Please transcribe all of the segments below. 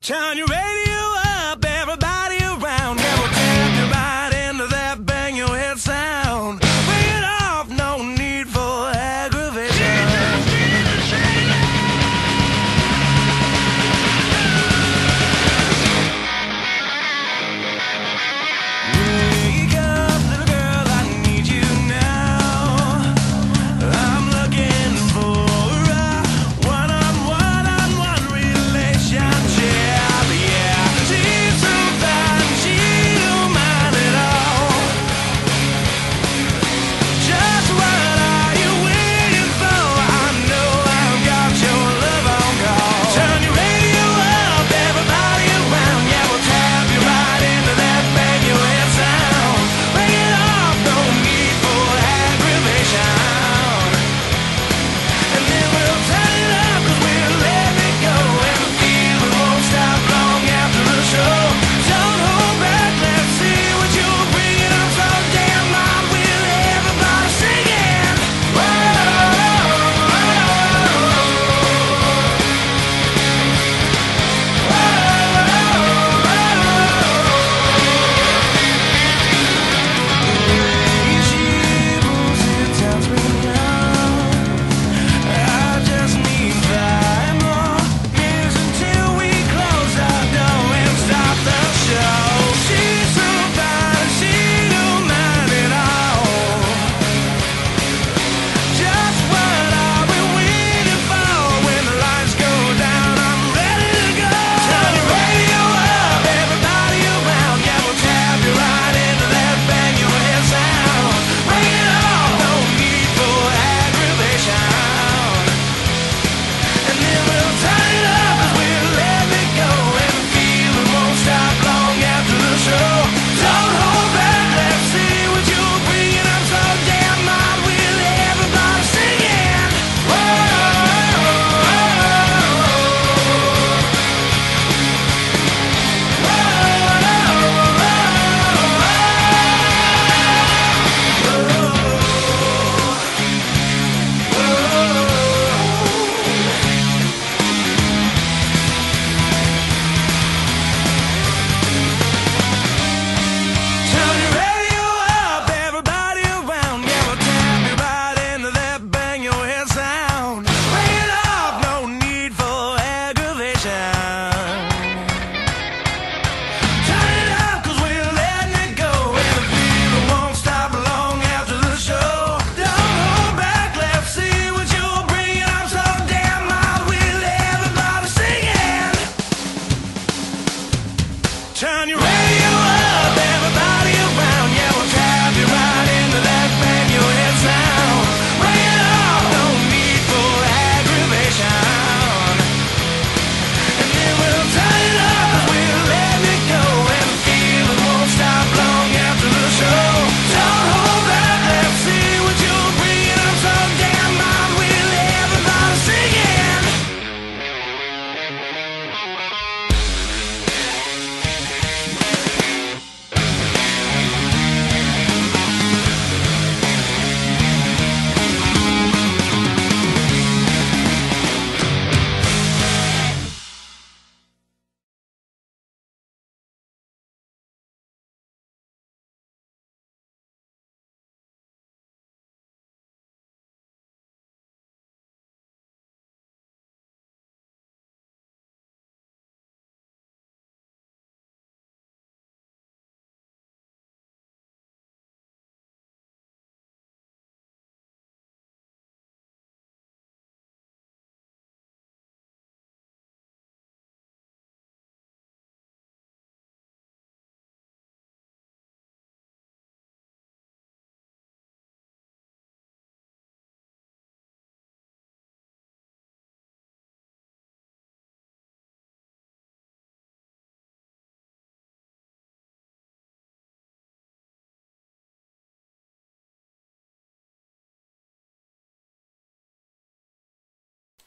Turn your radio up, everybody around. Yeah, we'll tap you right into that bang your head sound. Bring it off, no need for aggravation. Wake up, little girl, I need you now. I'm looking for a one-on-one relationship. Turn your radio up, everybody around. Yeah, we'll tap you right into that bang your head sound. Bring it on, no need for aggravation. And then we'll turn it up, we'll let it go, and the feeling won't stop long after the show. Don't hold back, let's see what you're bringing. I'm so damn mind, will everybody singing?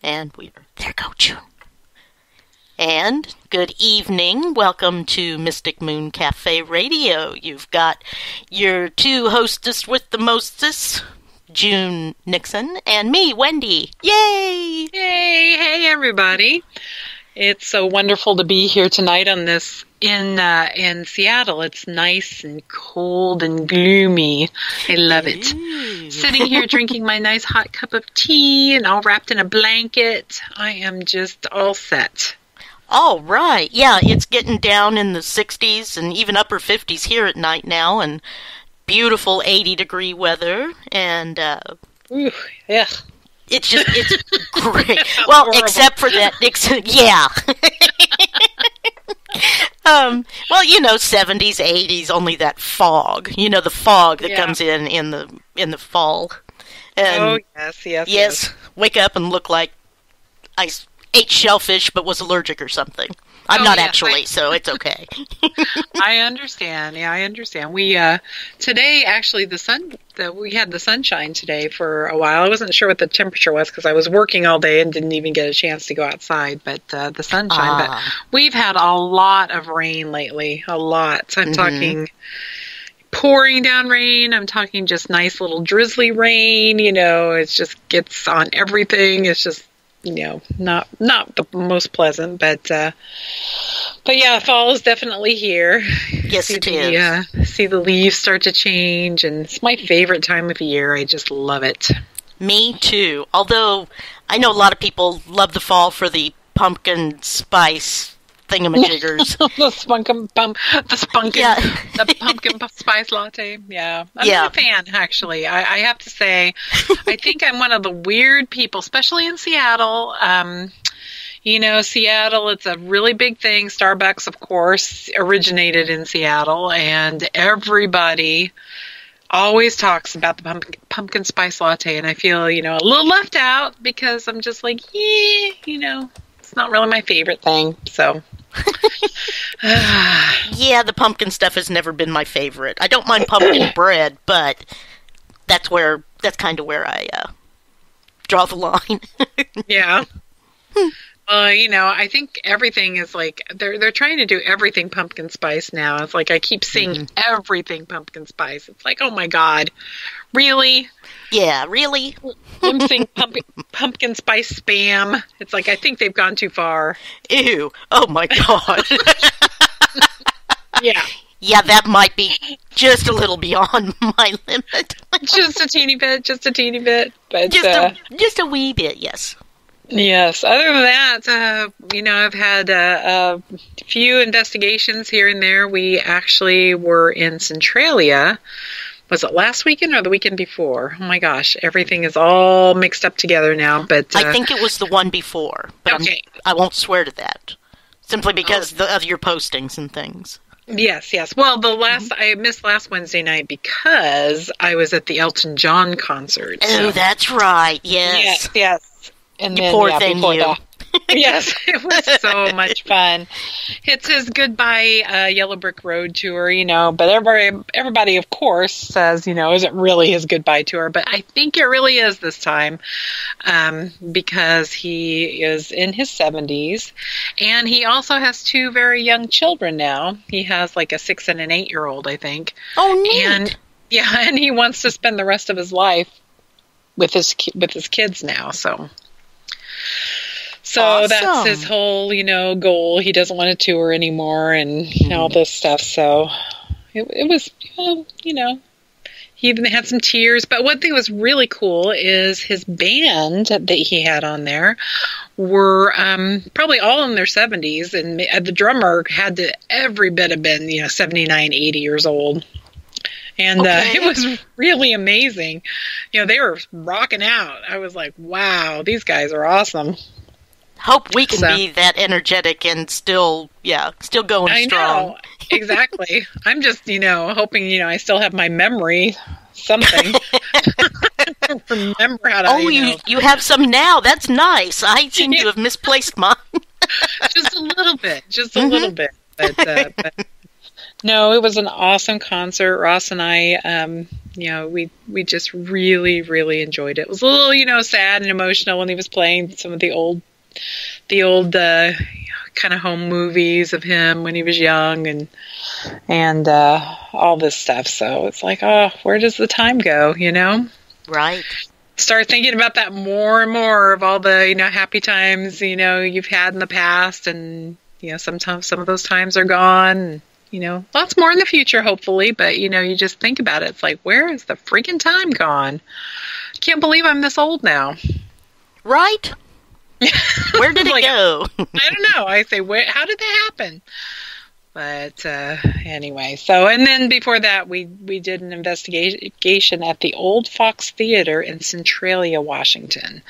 And there go June. And good evening. Welcome to Mystic Moon Cafe Radio. You've got your two hostess with the mostest, June Nixon, and me, Wendy. Yay! Yay! Hey, everybody. It's so wonderful to be here tonight on this in Seattle. It's nice and cold and gloomy. I love it. Sitting here drinking my nice hot cup of tea and all wrapped in a blanket. I am just all set. All right. Yeah, it's getting down in the 60s and even upper 50s here at night now, and beautiful 80-degree weather, and Ooh, yeah. it's great. Well, horrible. except for that, yeah. Well, 70s, 80s, only that fog. The fog that comes in the fall. And Oh, yes. Wake up and look like I ate shellfish but was allergic or something. I'm not actually, so it's okay. I understand. Yeah, I understand. We today actually we had the sunshine today for a while. I wasn't sure what the temperature was because I was working all day and didn't even get a chance to go outside. But the sunshine. But we've had a lot of rain lately. A lot. I'm talking pouring down rain. I'm talking just nice little drizzly rain. It just gets on everything. It's just not the most pleasant, but yeah, fall is definitely here. Yes, it is. See the leaves start to change, and it's my favorite time of year. I just love it. Me too. Although I know a lot of people love the fall for the pumpkin spice thingamajiggers. The pumpkin spice latte. Yeah, I'm not a fan, actually. I have to say, I think I'm one of the weird people, especially in Seattle. Seattle, it's a really big thing. Starbucks, of course, originated in Seattle, and everybody always talks about the pumpkin spice latte, and I feel, a little left out because I'm just like, it's not really my favorite thing, so. Yeah, the pumpkin stuff has never been my favorite. I don't mind pumpkin bread, but that's kind of where I draw the line. Yeah. I think everything is like they're trying to do everything pumpkin spice now. It's like I keep seeing everything pumpkin spice. It's like, oh my God, really? Yeah, really? I'm seeing pumpkin spice spam. It's like I think they've gone too far. Ew! Oh my God. Yeah. Yeah, that might be just a little beyond my limit. Just a teeny bit. But just a wee bit, yes. Yes. Other than that, I've had a few investigations here and there. We actually were in Centralia. Was it last weekend or the weekend before? Oh my gosh, everything is all mixed up together now. But I think it was the one before. But okay. I won't swear to that, simply because of your postings and things. Yes. Well, I missed last Wednesday night because I was at the Elton John concert. Oh, that's right. Yes. And you then, poor thing, before you. that, yes, it was so much fun. It's his goodbye Yellow Brick Road tour, but everybody, of course, says, isn't really his goodbye tour, but I think it really is this time, because he is in his 70s, and he also has two very young children now. He has like a 6 and an 8-year-old, I think. Oh, neat. And he wants to spend the rest of his life with his kids now, so awesome. That's his whole, goal. He doesn't want to tour anymore and all this stuff. So it was, he even had some tears. But one thing that was really cool is his band that he had on there were probably all in their 70s. And the drummer had to every bit have been, 79, 80 years old. And it was really amazing. They were rocking out. I was like, wow, these guys are awesome. Hope we can be that energetic and still going strong. Know, exactly. I'm just, hoping, I still have my memory, something. Remember how to, you have some now. That's nice. I seem to have misplaced mine. Just a little bit. But no, it was an awesome concert. Ross and I, we just really, really enjoyed it. It was a little, sad and emotional when he was playing some of the old kind of home movies of him when he was young and all this stuff. So it's like, oh, where does the time go, Right. start thinking about that more and more, of all the, happy times, you've had in the past. And, sometimes some of those times are gone. And, lots more in the future, hopefully. But, you just think about it. It's like, where is the freaking time gone? I can't believe I'm this old now. Right? Where did it go? I don't know. I say, how did that happen? But anyway, and then before that, we did an investigation at the Old Fox Theater in Centralia, Washington.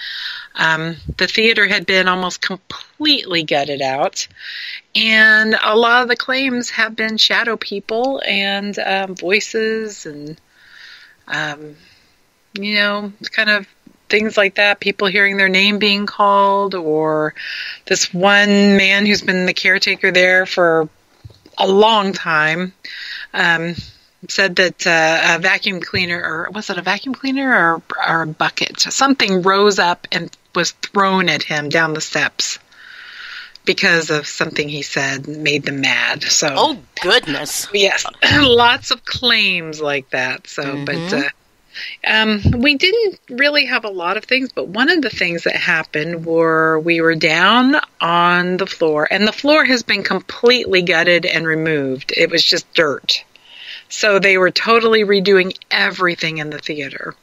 The theater had been almost completely gutted out, and a lot of the claims have been shadow people and voices and, kind of things like that, people hearing their name being called, or this one man who's been the caretaker there for a long time, said that a vacuum cleaner, or was it a vacuum cleaner or a bucket? Something rose up and was thrown at him down the steps because of something he said made them mad. So, oh goodness, yes, lots of claims like that. So, but we didn't really have a lot of things, but one of the things that happened were we were down on the floor, and the floor has been completely gutted and removed. It was just dirt. So they were totally redoing everything in the theater.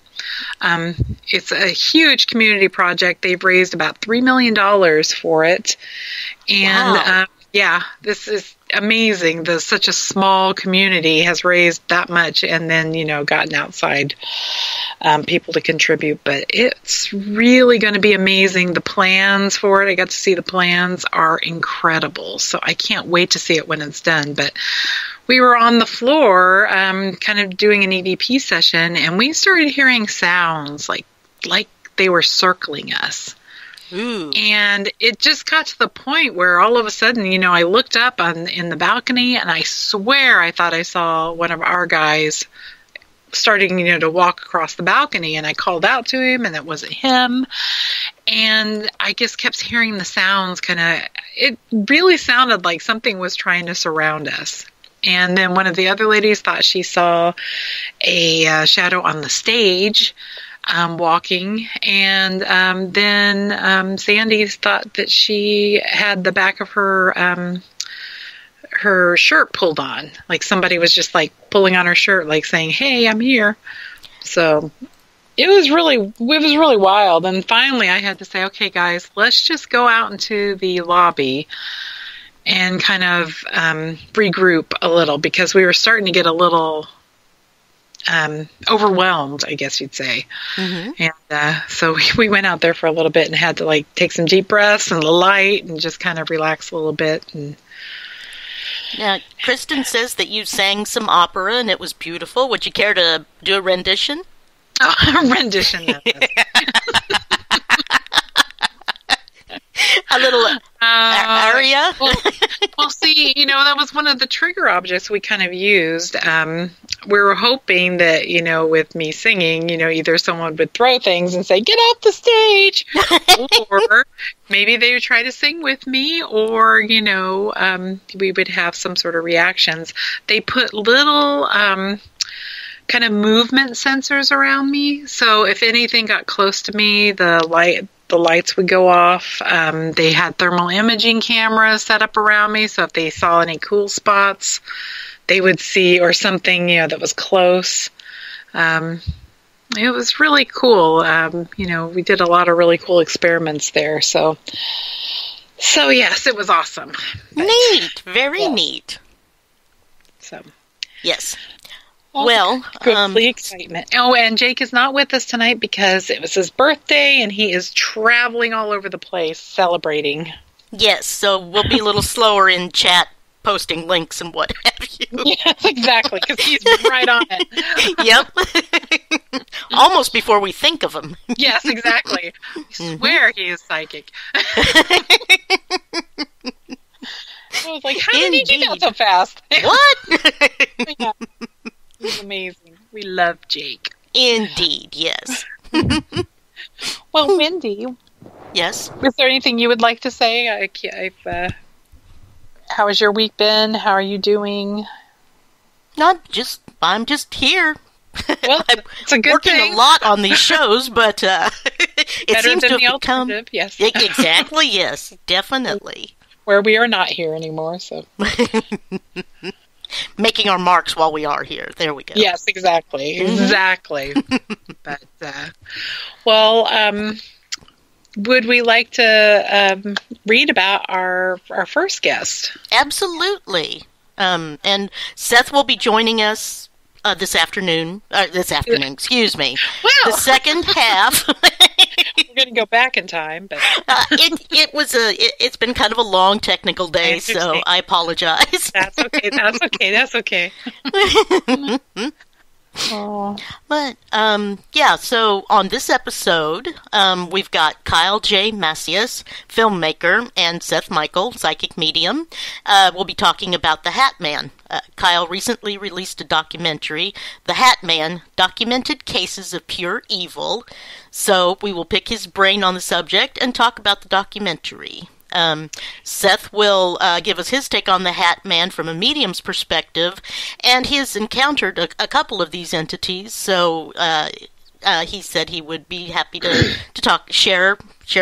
It's a huge community project. They've raised about $3 million for it. And wow. Yeah, this is amazing. Such a small community has raised that much, and then, gotten outside people to contribute. But it's really going to be amazing. The plans for it, I got to see the plans, are incredible. So I can't wait to see it when it's done. But we were on the floor kind of doing an EVP session, and we started hearing sounds like they were circling us. Ooh. And it just got to the point where all of a sudden, I looked up in the balcony, and I swear I thought I saw one of our guys starting, to walk across the balcony, and I called out to him, and it wasn't him. And I just kept hearing the sounds it really sounded like something was trying to surround us. And then one of the other ladies thought she saw a shadow on the stage, walking, and then Sandy thought that she had the back of her shirt pulled on, like somebody was just like pulling on her shirt, like saying, "Hey, I'm here." So it was really wild. And finally, I had to say, "Okay, guys, let's just go out into the lobby and kind of regroup a little," because we were starting to get a little overwhelmed, I guess you'd say. Mm-hmm. And so we went out there for a little bit and had to take some deep breaths and the light and just kind of relax a little bit. And now, Kristen says that you sang some opera and it was beautiful. Would you care to do a rendition? Oh, a rendition. A little aria? Well, see, that was one of the trigger objects we kind of used. We were hoping that, with me singing, either someone would throw things and say, "Get off the stage," or maybe they would try to sing with me, or, we would have some sort of reactions. They put little kind of movement sensors around me, so if anything got close to me, the lights would go off. They had thermal imaging cameras set up around me, so if they saw any cool spots, they would see, or something, that was close. It was really cool. We did a lot of really cool experiments there. So yes, it was awesome. Neat. Very neat. So. Yes. Well, the excitement. Oh, and Jake is not with us tonight because it was his birthday, and he is traveling all over the place celebrating. Yes, so we'll be a little slower in chat, posting links and what have you. Yes, exactly, because he's right on it. Yep. Almost before we think of him. Yes, exactly. I swear he is psychic. I was like, how did he do that so fast? What? Yeah. He's amazing. We love Jake. Indeed, yes. Well, Wendy. Yes? Is there anything you would like to say? How has your week been? How are you doing? I'm just here, Well, it's a good working thing. a lot on these shows, but it Better seems than to the have become alternative, yes. Exactly. Yes, definitely. Where we are not here anymore, so. Making our marks while we are here. There we go. Yes, exactly. Mm-hmm. Exactly. But, would we like to read about our first guest? Absolutely. And Seth will be joining us this afternoon. Excuse me. Wow. The second half. We're going to go back in time, but It's been kind of a long technical day, so I apologize. that's okay. That's okay. That's okay. Oh. But, so on this episode, we've got Kyle J. Macias, filmmaker, and Seth Michael, psychic medium. We'll be talking about the Hat Man. Kyle recently released a documentary, The Hat Man, Documented Cases of Pure Evil. So we will pick his brain on the subject and talk about the documentary. Seth will give us his take on the Hat Man from a medium's perspective, and he has encountered a couple of these entities, so he said he would be happy to share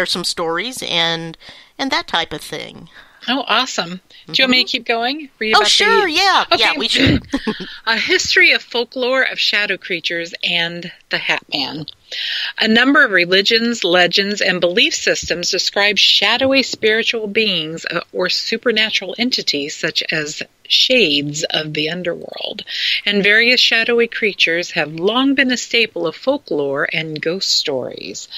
some stories and that type of thing. Oh, awesome. Do you want me to keep going? Read Oh, about sure, yeah. Okay. Yeah, we should. A history of folklore of shadow creatures and the Hat Man. A number of religions, legends, and belief systems describe shadowy spiritual beings or supernatural entities such as shades of the underworld, and various shadowy creatures have long been a staple of folklore and ghost stories.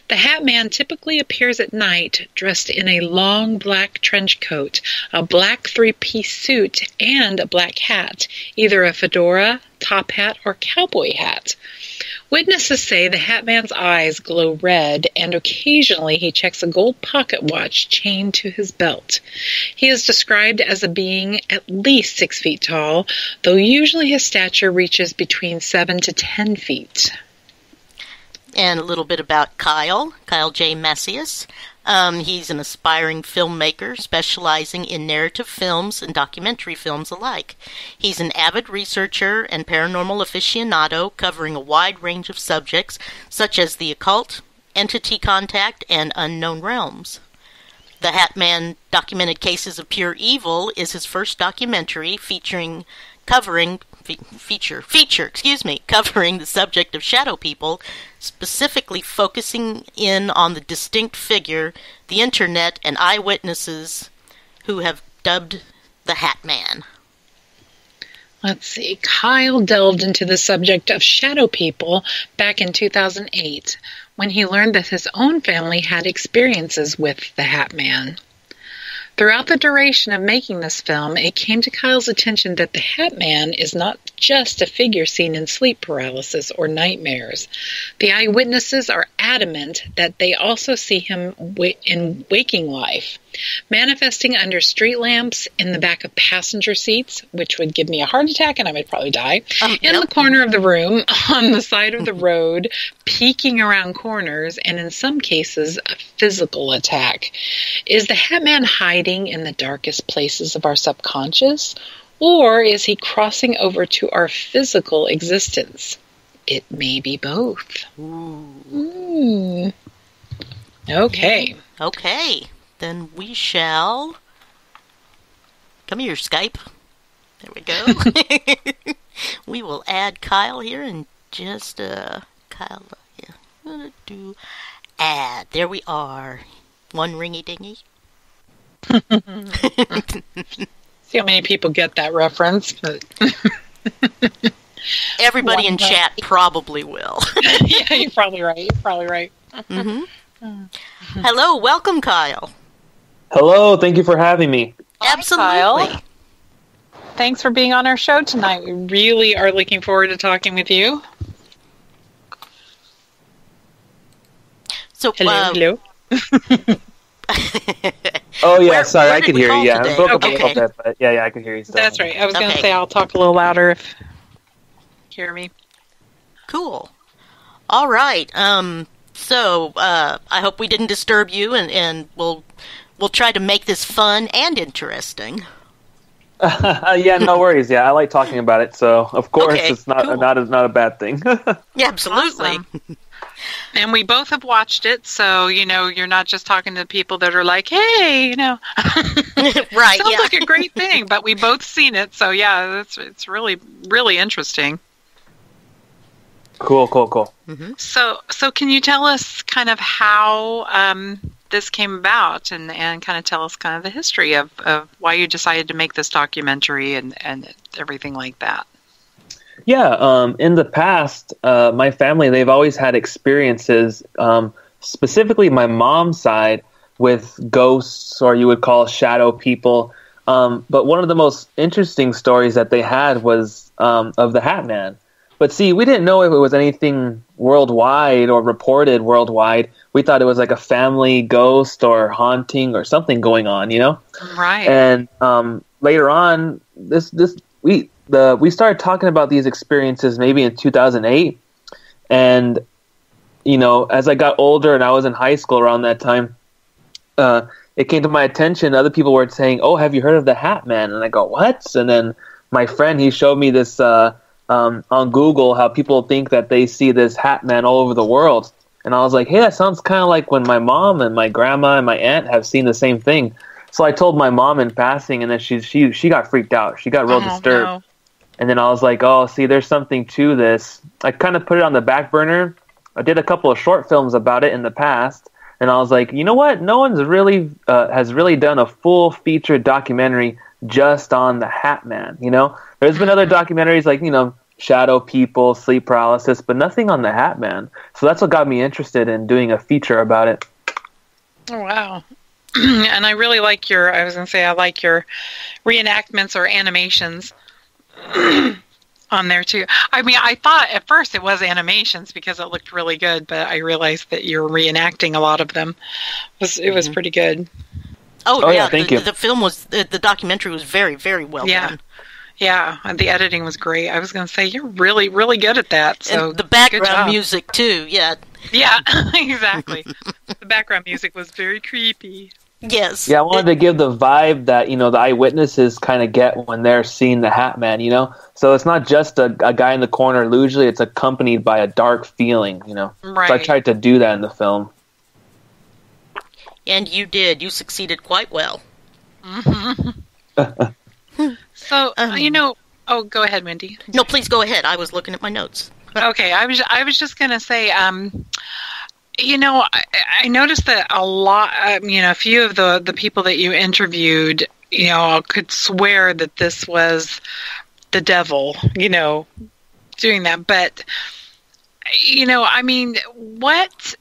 The Hat Man typically appears at night dressed in a long black trench coat, a black three-piece suit, and a black hat, either a fedora, top hat, or cowboy hat. Witnesses say the Hat Man's eyes glow red, and occasionally he checks a gold pocket watch chained to his belt. He is described as a being at least 6 feet tall, though usually his stature reaches between 7 to 10 feet. And a little bit about Kyle J. Macias. He's an aspiring filmmaker specializing in narrative films and documentary films alike. He's an avid researcher and paranormal aficionado covering a wide range of subjects such as the occult, entity contact, and unknown realms. The Hat Man Documented Cases of Pure Evil is his first documentary covering the subject of shadow people, specifically focusing in on the distinct figure, the internet, and eyewitnesses who have dubbed the Hat Man. Let's see. Kyle delved into the subject of shadow people back in 2008 when he learned that his own family had experiences with the Hat Man. Throughout the duration of making this film, it came to Kyle's attention that the Hat Man is not just a figure seen in sleep paralysis or nightmares. The eyewitnesses are adamant that they also see him in waking life, manifesting under street lamps, in the back of passenger seats, which would give me a heart attack and I would probably die, in the corner of the room, on the side of the road, peeking around corners, and in some cases, a physical attack. Is the Hat Man hiding in the darkest places of our subconscious, or is he crossing over to our physical existence? It may be both. Ooh. Okay. Okay. Then we shall... Come here, Skype. There we go. We will add Kyle here in just... Kyle, yeah. Add. There we are. One ringy-dingy. See how many people get that reference. But Everybody in chat probably will. Yeah, you're probably right. You're probably right. Mm-hmm. Hello, welcome, Kyle. Hello, thank you for having me. Absolutely. Kyle. Thanks for being on our show tonight. We really are looking forward to talking with you. So, hello. Oh, yeah, sorry, I could hear you. Yeah, today? I broke up a Okay. little bit, but yeah, I could hear you still. That's right. I was going to Okay. say I'll talk a little louder if you hear me. Cool. All right. So, I hope we didn't disturb you, and we'll try to make this fun and interesting. Yeah, no worries. Yeah, I like talking about it, so of course Okay, it's not cool. not a bad thing. Yeah, absolutely. Awesome. And we both have watched it, so you're not just talking to people that are like, "Hey, Right, sounds yeah. like a great thing," but we both seen it, so yeah, it's really really interesting. Cool. So can you tell us kind of how this came about, and kind of tell us kind of the history of why you decided to make this documentary and everything like that? Yeah, in the past, my family, they've always had experiences, specifically my mom's side, with ghosts, or you would call shadow people. But one of the most interesting stories that they had was of the Hat Man. But see, we didn't know if it was anything worldwide or reported worldwide. We thought it was like a family ghost or haunting or something going on, Right. And later on, we started talking about these experiences maybe in 2008, and as I got older and I was in high school around that time, it came to my attention. Other people were saying, "Oh, have you heard of the Hat Man?" And I go, "What?" And then my friend, he showed me this on Google, how people think that they see this Hat Man all over the world, and I was like, "Hey, that sounds kind of like when my mom and my grandma and my aunt have seen the same thing." So I told my mom in passing, and then she got freaked out. She got real disturbed. No. And then I was like, oh, see, there's something to this. I kind of put it on the back burner. I did a couple of short films about it in the past. And I was like, you know what? No one's really has really done a full feature documentary just on the Hat Man. There's been other documentaries like, shadow people, sleep paralysis, but nothing on the Hat Man. So that's what got me interested in doing a feature about it. Oh, wow. And I really like I like your reenactments or animations on there too. I mean, I thought at first it was animations because it looked really good, but I realized that you're reenacting a lot of them. It was pretty good. Oh yeah, thank you. The documentary was very, very well done. Yeah, and the editing was great. I was going to say, you're really, really good at that. So and the background music too, yeah. Yeah, exactly. The background music was very creepy. Yes. Yeah, I wanted to give the vibe that, the eyewitnesses kind of get when they're seeing the Hat Man, So it's not just a guy in the corner. Usually it's accompanied by a dark feeling, Right. So I tried to do that in the film. And you did. You succeeded quite well. Mm-hmm. So, oh, go ahead, Wendy. No, please go ahead. I was looking at my notes. Okay, I was just going to say, I noticed that a lot, a few of the people that you interviewed, could swear that this was the devil, doing that. But, what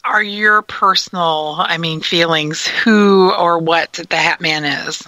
are your personal, feelings, who or what the Hat Man is?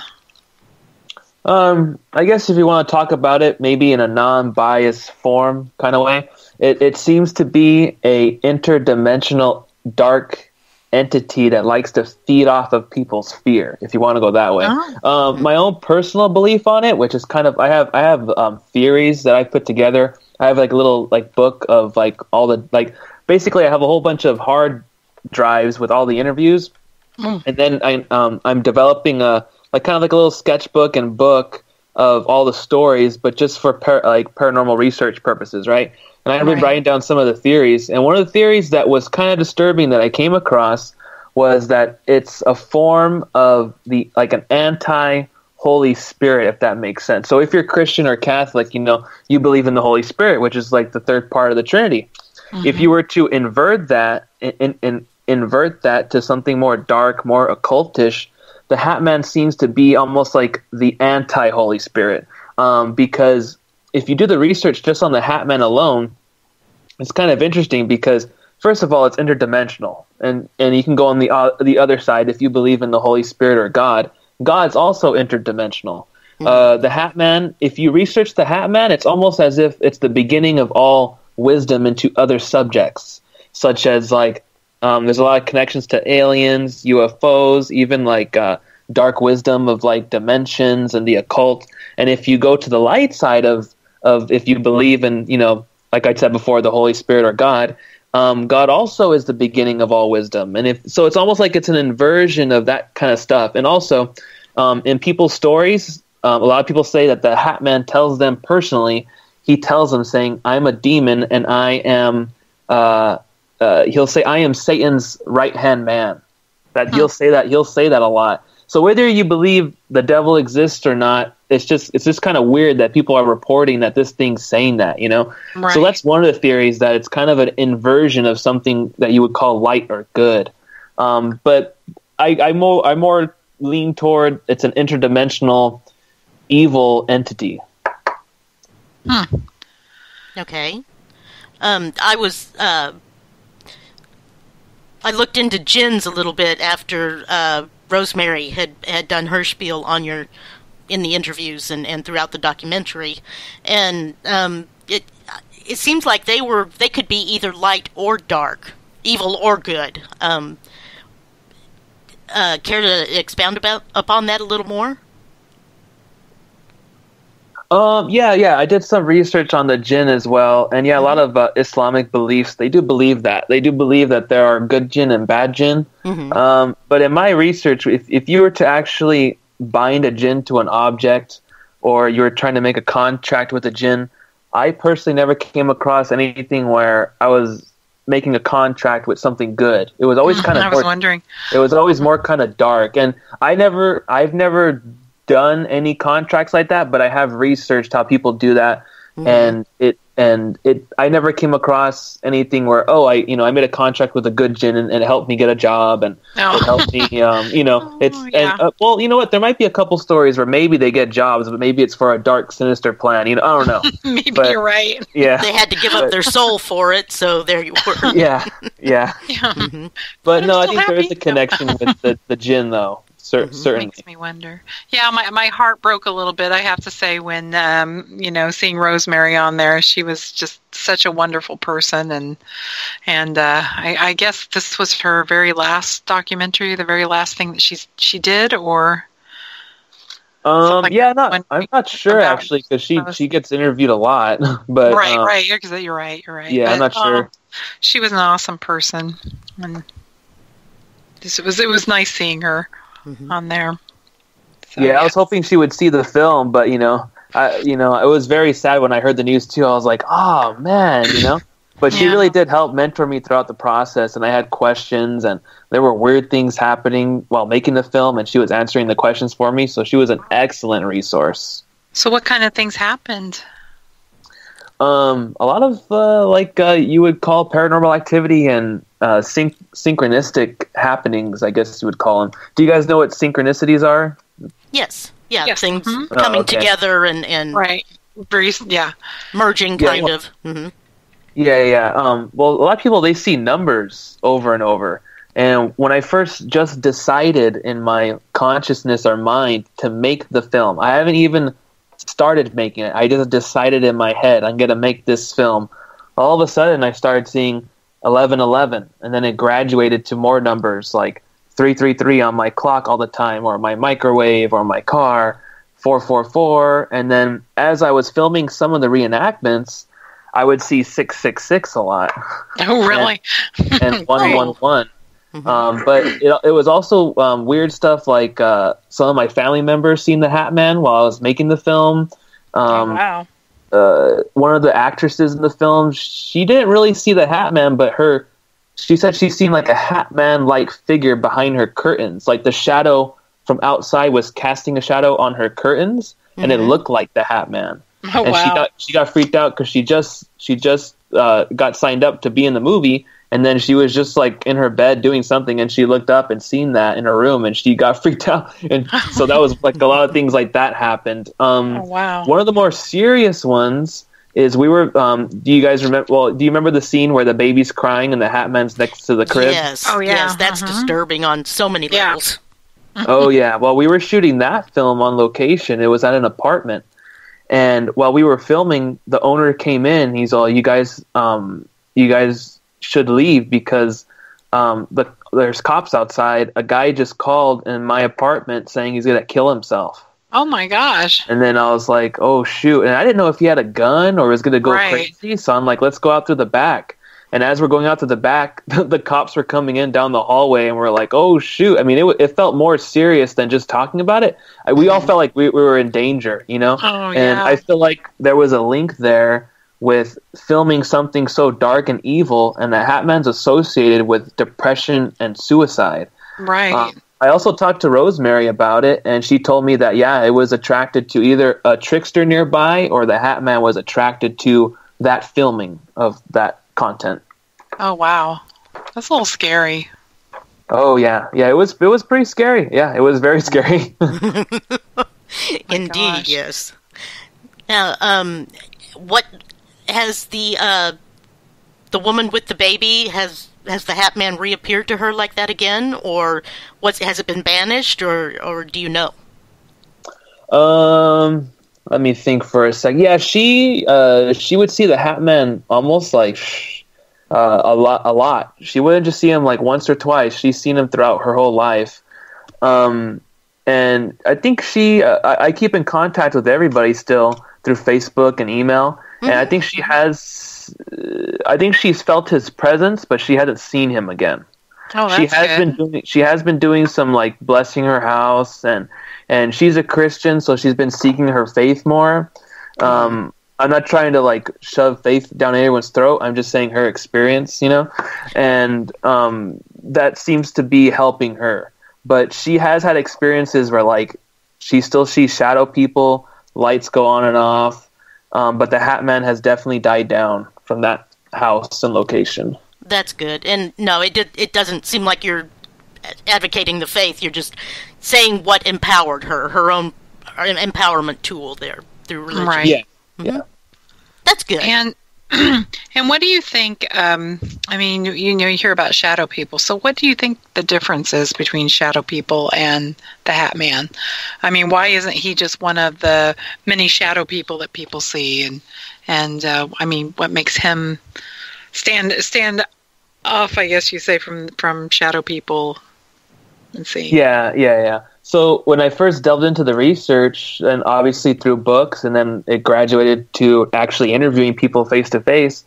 I guess if you want to talk about it, maybe in a non-biased form kind of way, it seems to be a interdimensional dark entity that likes to feed off of people's fear, if you want to go that way. My own personal belief on it, which is kind of, I have theories that I put together. I have like a little book of all the basically I have a whole bunch of hard drives with all the interviews, and then I'm developing a kind of like a little sketchbook and book of all the stories, but just for paranormal research purposes, right? And I've been writing down some of the theories, and one of the theories that was kind of disturbing that I came across was that it's a form of an anti-Holy Spirit, if that makes sense. So if you're Christian or Catholic, you believe in the Holy Spirit, which is like the third part of the Trinity. Mm-hmm. If you were to invert that invert that to something more dark, more occultish, the Hat Man seems to be almost like the anti-Holy Spirit, because if you do the research just on the Hat Man alone, it's kind of interesting because, first of all, it's interdimensional, and you can go on the other side if you believe in the Holy Spirit or God. God's also interdimensional. Mm-hmm. The Hat Man, if you research the Hat Man, it's almost as if it's the beginning of all wisdom into other subjects, such as there's a lot of connections to aliens, UFOs, even dark wisdom of dimensions and the occult. And if you go to the light side of if you believe in, like I said before, the Holy Spirit or God, God also is the beginning of all wisdom. And so it's almost like it's an inversion of that kind of stuff. And also in people's stories, a lot of people say that the Hat Man tells them personally. He tells them saying, "I'm a demon, and I am." He'll say, "I am Satan's right hand man." That he'll say that a lot. So whether you believe the devil exists or not, it's just kind of weird that people are reporting that this thing's saying that, you know. Right. So that's one of the theories, that it's kind of an inversion of something that you would call light or good. But I more lean toward it's an interdimensional evil entity. Okay. I looked into jinns a little bit after Rosemary had done her spiel on in the interviews and throughout the documentary, and it seems like they could be either light or dark, evil or good. Care to expound upon that a little more? Yeah, I did some research on the jinn as well, and a lot of Islamic beliefs, they do believe that. They do believe that there are good jinn and bad jinn. But in my research, if you were to actually bind a jinn to an object, or you were trying to make a contract with a jinn, I personally never came across anything where I was making a contract with something good. It was always kind of. I was wondering. It was always more kind of dark, and I've never done any contracts like that, but I have researched how people do that, and I never came across anything where I made a contract with a good jinn and it helped me get a job, and it helped me well, you know what, there might be a couple stories where maybe they get jobs, but maybe it's for a dark, sinister plan, I don't know. Maybe you're right. Yeah, they had to give up their soul for it, so there you were. yeah. But no, I think there is a happy. connection with the jinn, though. Certainly. Makes me wonder. Yeah, my heart broke a little bit, I have to say, when seeing Rosemary on there. She was just such a wonderful person, and I guess this was her very last documentary, the very last thing that she did, or I'm not sure actually, because she gets interviewed a lot, but right. You're right. Yeah, I'm not sure. She was an awesome person, and it was nice seeing her on there. So, I was hoping she would see the film, but it was very sad when I heard the news too. I was like, oh man, But she really did help mentor me throughout the process, and I had questions, and there were weird things happening while making the film, and she was answering the questions for me. So she was an excellent resource. So what kind of things happened? A lot of you would call paranormal activity and synchronistic happenings, I guess you would call them. Do you guys know what synchronicities are? Yes. Yeah, things coming together and right, merging kind of. Well, a lot of people, they see numbers over and over. And when I first just decided in my consciousness or mind to make the film, I haven't even started making it. I just decided in my head, I'm going to make this film. All of a sudden, I started seeing 1111, and then it graduated to more numbers like 333 on my clock all the time, or my microwave, or my car, 444. And then as I was filming some of the reenactments, I would see 666 a lot. Oh, really? and 111. But it was also weird stuff like some of my family members seen the Hat Man while I was making the film. Wow. One of the actresses in the film, she didn't really see the Hat Man, but she said she seen like a Hat Man-like figure behind her curtains. Like the shadow from outside was casting a shadow on her curtains, and it looked like the Hat Man. Oh, and wow. she got freaked out because she just got signed up to be in the movie. And then she was just like in her bed doing something, and she looked up and seen that in her room, and she got freaked out. And so that was like a lot of things like that happened. Oh, wow. One of the more serious ones is we were. Do you guys remember? Well, do you remember the scene where the baby's crying and the Hat Man's next to the crib? Yes. Oh, yeah. Yes, that's disturbing on so many levels. Oh yeah. Well, we were shooting that film on location. It was at an apartment, and while we were filming, the owner came in. He's all, "You guys should leave because there's cops outside. A guy just called in my apartment saying he's gonna kill himself." Oh my gosh. And then I was like, oh shoot. And I didn't know if he had a gun or was gonna go crazy, so I'm like, let's go out through the back. And as we're going out to the back, the cops were coming in down the hallway, and we're like, oh, shoot. I mean, it felt more serious than just talking about it. We all felt like we were in danger, you know? Oh, And yeah. I feel like there was a link there with filming something so dark and evil, and the Hat Man's associated with depression and suicide. Right. I also talked to Rosemary about it, and she told me that, yeah, it was attracted to either a trickster nearby or the Hat Man was attracted to that filming of that content. Oh, wow. That's a little scary. Oh, yeah. Yeah, it was pretty scary. Yeah, it was very scary. Indeed, gosh. yes. Now, what has the woman with the baby, has the Hat Man reappeared to her like that again, or has it been banished, or do you know? Let me think for a sec. Yeah, she would see the Hat Man almost like a lot. She wouldn't just see him like once or twice. She's seen him throughout her whole life. And I think I keep in contact with everybody still through Facebook and email. And I think she's felt his presence, but she hasn't seen him again. Oh, that's good. She has been doing some like blessing her house, and she's a Christian, so she's been seeking her faith more. I'm not trying to like shove faith down anyone's throat. I'm just saying her experience, you know, and that seems to be helping her. But she has had experiences where like she still sees shadow people, lights go on and off, but the Hat Man has definitely died down from that house and location. That's good. And no, it doesn't seem like you're advocating the faith. You're just saying what empowered her own empowerment tool there through religion. Right. Yeah. Yeah. That's good. And what do you think, I mean, you hear about shadow people, so what do you think the difference is between shadow people and the Hat Man? I mean, why isn't he just one of the many shadow people that people see? And I mean, what makes him stand off, I guess you say, from shadow people? And see. Yeah. So when I first delved into the research, and obviously through books, and then it graduated to actually interviewing people face to face,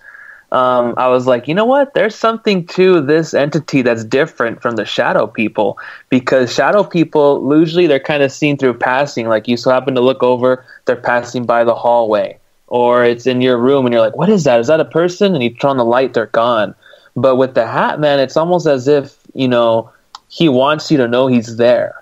I was like, you know what? There's something to this entity that's different from the shadow people, because shadow people, usually they're kind of seen through passing. Like you so happen to look over, they're passing by the hallway, or it's in your room and you're like, what is that? Is that a person? And you turn on the light, they're gone. But with the Hat Man, it's almost as if, you know, he wants you to know he's there.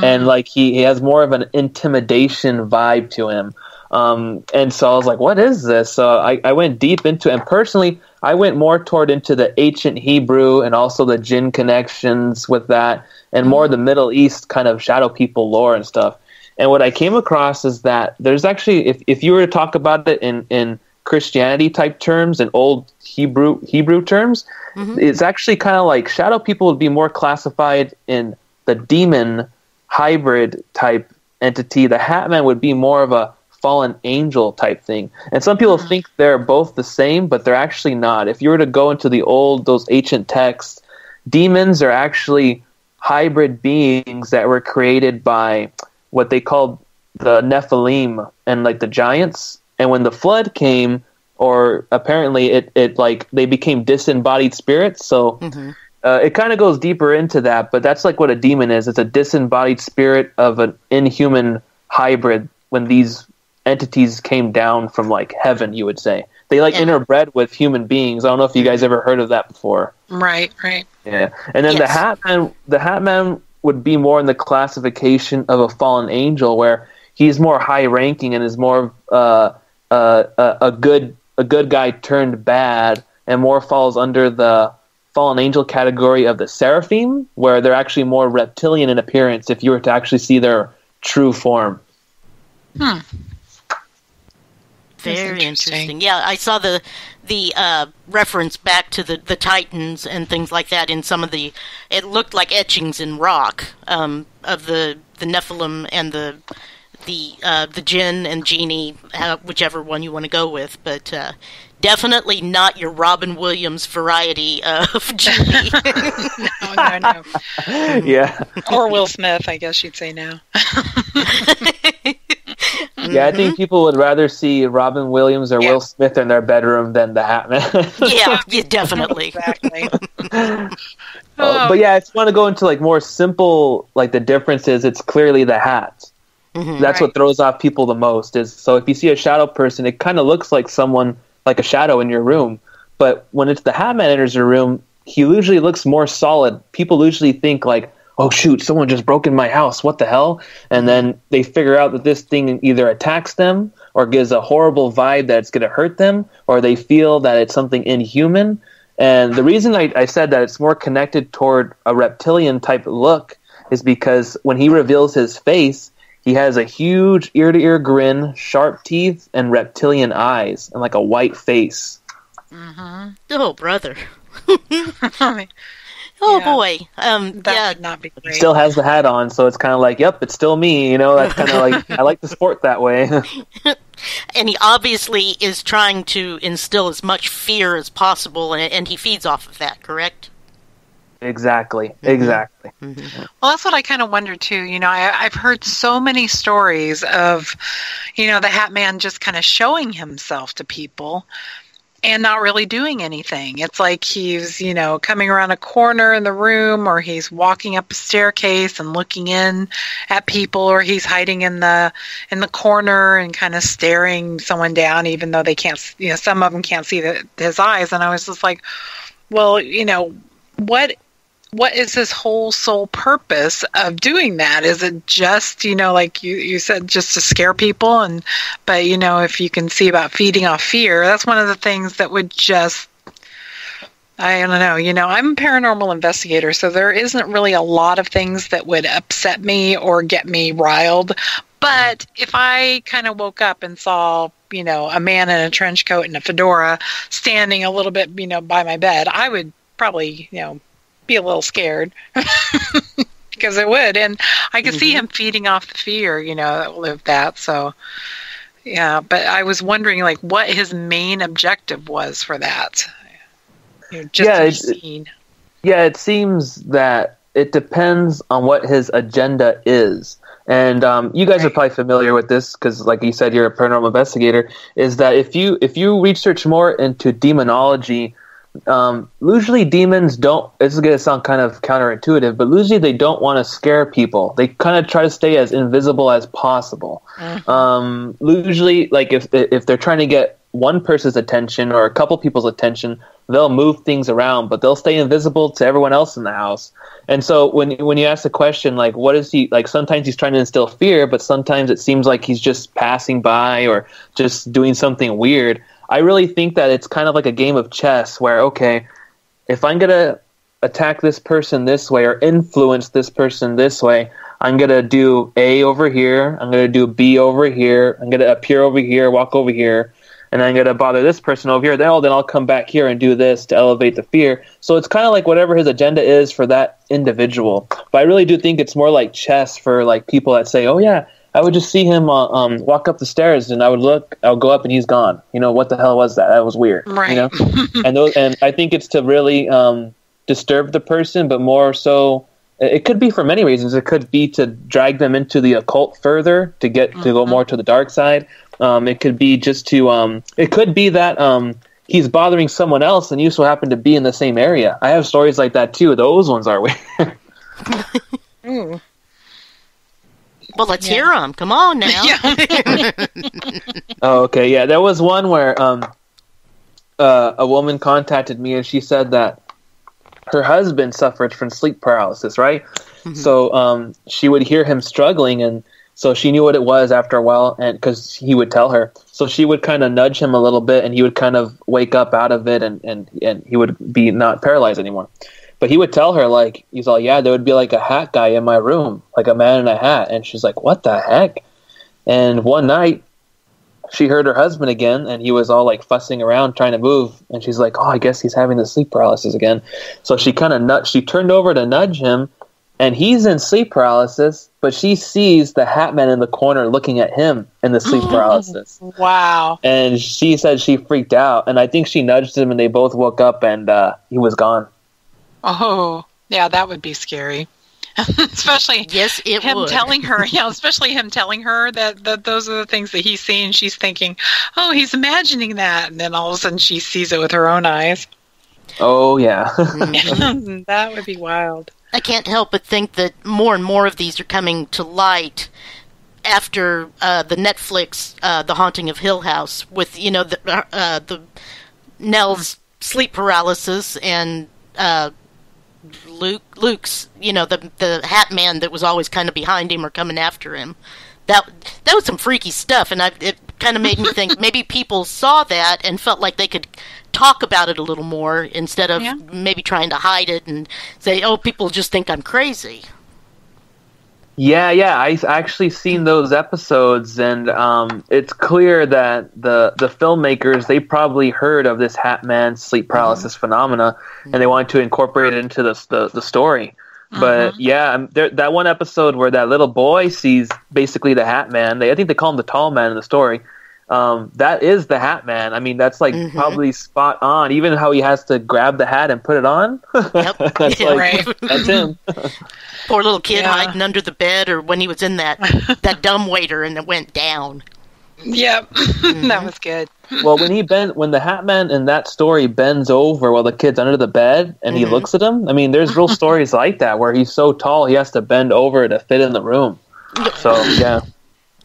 And like he has more of an intimidation vibe to him. And so I was like, what is this? So I went deep into it. And personally, I went more toward into the ancient Hebrew and also the jinn connections with that, and more the Middle East kind of shadow people lore and stuff. And what I came across is that there's actually, if you were to talk about it in Christianity type terms and old Hebrew terms, it's actually kind of like shadow people would be more classified in the demon hybrid type entity. The Hat Man would be more of a fallen angel type thing. And some people think they're both the same, but they're actually not. If you were to go into those ancient texts, demons are actually hybrid beings that were created by what they called the Nephilim and like the giants. And when the flood came, or apparently it like they became disembodied spirits. So it kind of goes deeper into that, but that's like what a demon is. It's a disembodied spirit of an inhuman hybrid when these entities came down from like heaven, you would say. They like interbred with human beings. I don't know if you guys ever heard of that before. Right. Yeah. And then the Hat Man would be more in the classification of a fallen angel, where he's more high ranking and is more a good guy turned bad, and more falls under the fallen angel category of the seraphim, where they're actually more reptilian in appearance if you were to actually see their true form. Very interesting. Yeah, I saw the reference back to the Titans and things like that in some of the. It looked like etchings in rock of the Nephilim and the jinn and genie, whichever one you want to go with, but definitely not your Robin Williams variety of genie. No. Yeah. Or Will Smith, I guess you'd say now. Yeah, I think people would rather see Robin Williams or Will Smith in their bedroom than the Hat Man. Yeah, definitely. Exactly. But yeah, I just want to go into like more simple, like the difference is it's clearly the hat. That's what throws off people the most. Is so if you see a shadow person, it kind of looks like someone, like a shadow in your room. But when it's the Hat Man enters your room, he usually looks more solid. People usually think like, oh shoot, someone just broke in my house, what the hell? And then they figure out that this thing either attacks them or gives a horrible vibe that it's going to hurt them, or they feel that it's something inhuman. And the reason I said that it's more connected toward a reptilian type look is because when he reveals his face, he has a huge ear-to-ear grin, sharp teeth, and reptilian eyes, and like a white face. Oh, brother. Oh boy. That would not be great. Still has the hat on, so it's kind of like, yep, it's still me. You know, that's kind of like, I like the sport that way. And he obviously is trying to instill as much fear as possible, and he feeds off of that, correct? Exactly. Well, that's what I kind of wonder too. You know, I've heard so many stories of, you know, the Hat Man just kind of showing himself to people and not really doing anything. It's like he's, you know, coming around a corner in the room, or he's walking up a staircase and looking in at people, or he's hiding in the corner and kind of staring someone down, even though they can't, you know, some of them can't see his eyes. And I was just like, well, you know, what is his whole sole purpose of doing that? Is it just, you know, like you said, just to scare people? But, you know, if you can see about feeding off fear, that's one of the things that would just, I don't know, you know, I'm a paranormal investigator, so there isn't really a lot of things that would upset me or get me riled. But if I kind of woke up and saw, you know, a man in a trench coat and a fedora standing a little bit, you know, by my bed, I would probably, you know, be a little scared because it would, and I could see him feeding off the fear, you know, with that. So yeah, but I was wondering like what his main objective was for that. You know, just to be seen. Yeah, it seems that it depends on what his agenda is. And you guys are probably familiar with this because, like you said, you're a paranormal investigator. Is that if you research more into demonology, usually demons don't, this is going to sound kind of counterintuitive, but usually they don't want to scare people. They kind of try to stay as invisible as possible. Usually, like if they're trying to get one person's attention or a couple people's attention, they'll move things around, but they'll stay invisible to everyone else in the house. And so when you ask the question, like, what is he, like, sometimes he's trying to instill fear, but sometimes it seems like he's just passing by or just doing something weird. I really think that it's kind of like a game of chess where, okay, if I'm going to attack this person this way or influence this person this way, I'm going to do A over here, I'm going to do B over here, I'm going to appear over here, walk over here, and I'm going to bother this person over here. Then I'll come back here and do this to elevate the fear. So it's kind of like whatever his agenda is for that individual. But I really do think it's more like chess for like people that say, oh yeah, I would just see him walk up the stairs, and I'll go up, and he's gone. You know, what the hell was that? That was weird. Right. You know, and I think it's to really disturb the person, but more so, it could be for many reasons. It could be to drag them into the occult further, to go more to the dark side. It could be just to. It could be that he's bothering someone else, and you so happen to be in the same area. I have stories like that too. Those ones are weird. Well, let's hear them. Come on now. Oh, okay. Yeah, there was one where a woman contacted me, and she said that her husband suffered from sleep paralysis, right? So she would hear him struggling, and so she knew what it was after a while, and because he would tell her. So she would kind of nudge him a little bit, and he would kind of wake up out of it, and he would be not paralyzed anymore. But he would tell her, like, he's all, yeah, there would be like a hat guy in my room, like a man in a hat. And she's like, what the heck? And one night, she heard her husband again, and he was all like fussing around trying to move. And she's like, oh, I guess he's having the sleep paralysis again. So she kind of she turned over to nudge him, and he's in sleep paralysis, but she sees the Hat Man in the corner looking at him in the sleep paralysis. Wow. And she said she freaked out. And I think she nudged him, and they both woke up, and he was gone. Oh, yeah, that would be scary. Especially Yes, it him would. telling her, especially him telling her that those are the things that he's seeing. She's thinking, oh, he's imagining that. And then all of a sudden she sees it with her own eyes. Oh, yeah. That would be wild. I can't help but think that more and more of these are coming to light after the Netflix The Haunting of Hill House, with the Nell's sleep paralysis and Luke's the Hat Man that was always kind of behind him or coming after him. That was some freaky stuff, and it kind of made me think maybe people saw that and felt like they could talk about it a little more instead of maybe trying to hide it and say, oh, people just think I'm crazy. Yeah, I've actually seen those episodes, and it's clear that the filmmakers, they probably heard of this Hat Man sleep paralysis phenomena, and they wanted to incorporate it into the story. But that one episode where that little boy sees basically the Hat Man, I think they call him the tall man in the story. That is the Hat Man. I mean, that's like probably spot on. Even how he has to grab the hat and put it on. Yep. That's him. Poor little kid hiding under the bed, or when he was in that dumbwaiter and it went down. Yep, that was good. Well, when the Hat Man in that story bends over while the kid's under the bed and he looks at him, I mean, there's real stories like that where he's so tall he has to bend over to fit in the room. So, yeah.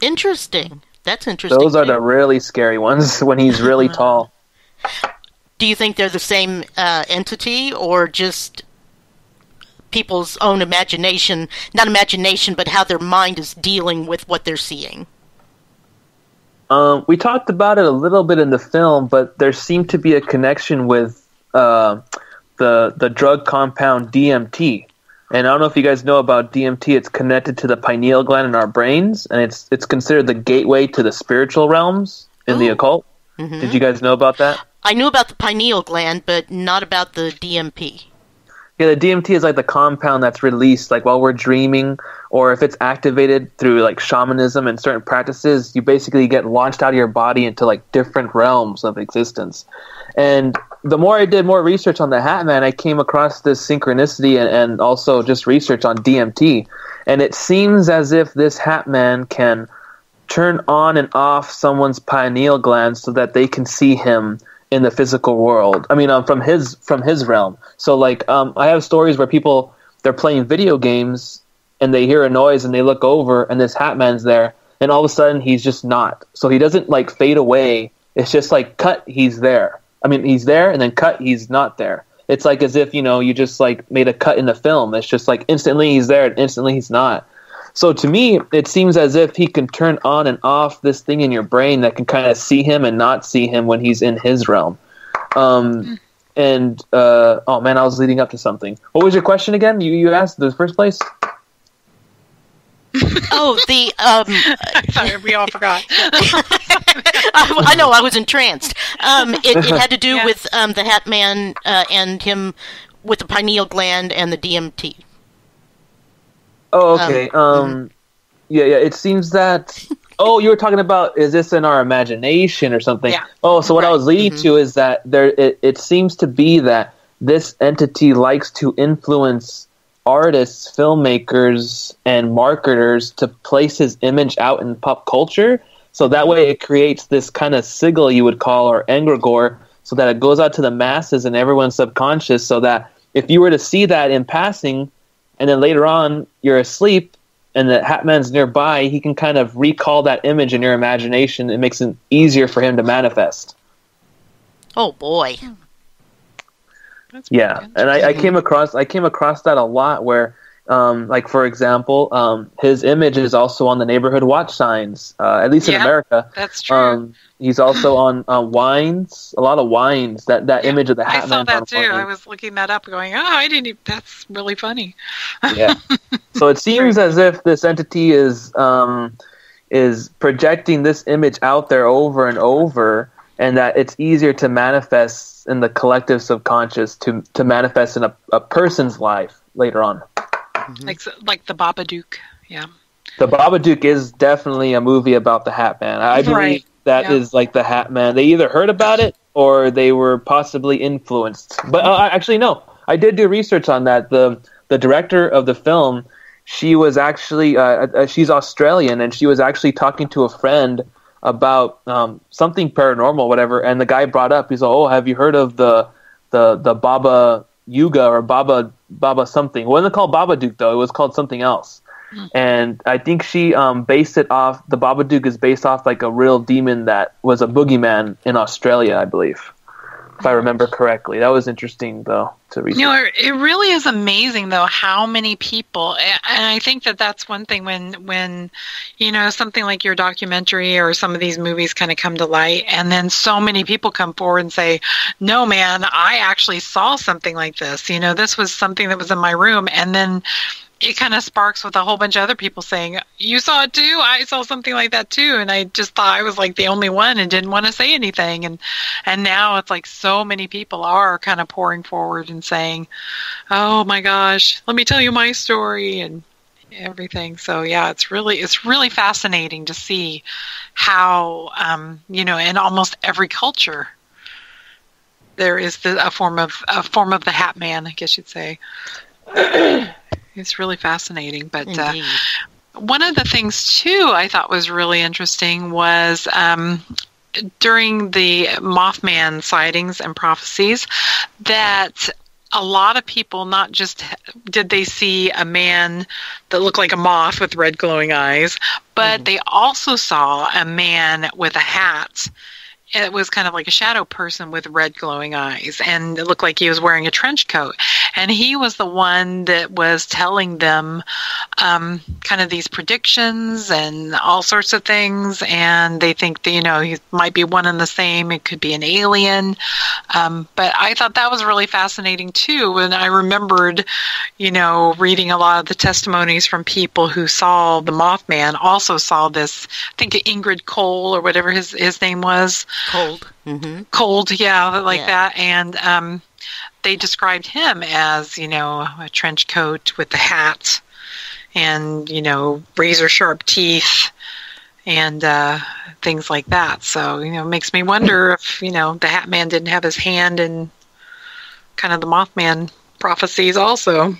Interesting. That's interesting. Those are the really scary ones when he's really tall. Do you think they're the same entity, or just people's own imagination? Not imagination, but how their mind is dealing with what they're seeing. We talked about it a little bit in the film, but there seemed to be a connection with the drug compound DMT. And I don't know if you guys know about DMT. It's connected to the pineal gland in our brains, and it's considered the gateway to the spiritual realms in the occult. Did you guys know about that? I knew about the pineal gland, but not about the DMP. Yeah, the DMT is like the compound that's released like while we're dreaming, or if it's activated through like shamanism and certain practices, you basically get launched out of your body into like different realms of existence. And the more I did more research on the Hat Man, I came across this synchronicity and also just research on DMT. And it seems as if this Hat Man can turn on and off someone's pineal gland so that they can see him in the physical world. I mean, from his realm. So, like, I have stories where people, they're playing video games and they hear a noise and they look over and this Hat Man's there, and all of a sudden he's just not. So he doesn't like fade away. It's just like cut, he's there. I mean, he's there, and then cut, he's not there. It's like as if, you just like made a cut in the film. It's just like instantly he's there and instantly he's not. So to me, it seems as if he can turn on and off this thing in your brain that can kind of see him and not see him when he's in his realm. Oh man, I was leading up to something. What was your question again? You asked the first place? Oh, the Sorry, we all forgot. I know, I was entranced. It had to do with the Hat Man and him with the pineal gland and the DMT. Oh, okay. Yeah. It seems that. Oh, you were talking about, is this in our imagination or something? Yeah. Oh, so what I was leading to is that it seems to be that this entity likes to influence artists, filmmakers, and marketers to place his image out in pop culture. So that way it creates this kind of sigil, you would call, or egregore, so that it goes out to the masses and everyone's subconscious, so that if you were to see that in passing, and then later on you're asleep and the Hat Man's nearby, he can kind of recall that image in your imagination. It makes it easier for him to manifest. Oh boy. Yeah, and I came across that a lot where, like for example, his image is also on the neighborhood watch signs, at least in America. That's true. He's also on wines, a lot of wines. That image of the Hat Man. I saw that too. I was looking that up, going, "Oh, I didn't. That's really funny." Yeah. So it seems as if this entity is projecting this image out there over and over, and that it's easier to manifest in the collective subconscious to manifest in a person's life later on. Like the Babadook. Yeah. The Babadook is definitely a movie about the Hat Man. I believe that is like the Hat Man. They either heard about it or they were possibly influenced. But actually, no. I did do research on that. The director of the film, she was actually she's Australian, and she was actually talking to a friend about something paranormal, whatever. And the guy brought up, he's like, "Oh, have you heard of the Baba Yuga or Baba something?" It wasn't called Babadook though; it was called something else. And I think she based it off. The Babadook is based off like a real demon that was a boogeyman in Australia, I believe, if I remember correctly. That was interesting though to research. You know, it really is amazing though how many people, and I think that that's one thing when you know, something like your documentary or some of these movies kind of come to light, and then so many people come forward and say, "No, man, I actually saw something like this. You know, this was something that was in my room," and then it kind of sparks with a whole bunch of other people saying, "You saw it too? I saw something like that too." And I just thought I was like the only one and didn't want to say anything. And now it's like so many people are kind of pouring forward and saying, "Oh my gosh, let me tell you my story," and everything. So yeah, it's really fascinating to see how, you know, in almost every culture there is a form of the Hat Man, I guess you'd say. It's really fascinating. But one of the things, too, I thought was really interesting was during the Mothman sightings and prophecies that a lot of people, not just did they see a man that looked like a moth with red glowing eyes, but they also saw a man with a hat. It was kind of like a shadow person with red glowing eyes, and it looked like he was wearing a trench coat. And he was the one that was telling them kind of these predictions and all sorts of things. And they think that, you know, he might be one and the same. It could be an alien. But I thought that was really fascinating, too. And I remembered, you know, reading a lot of the testimonies from people who saw the Mothman, also saw this, I think Ingrid Cole or whatever his name was. Cold. Cold, yeah, like that. And they described him as, you know, a trench coat with the hat and, you know, razor sharp teeth and things like that. So, you know, it makes me wonder if, you know, the Hat Man didn't have his hand in kind of the Mothman prophecies also.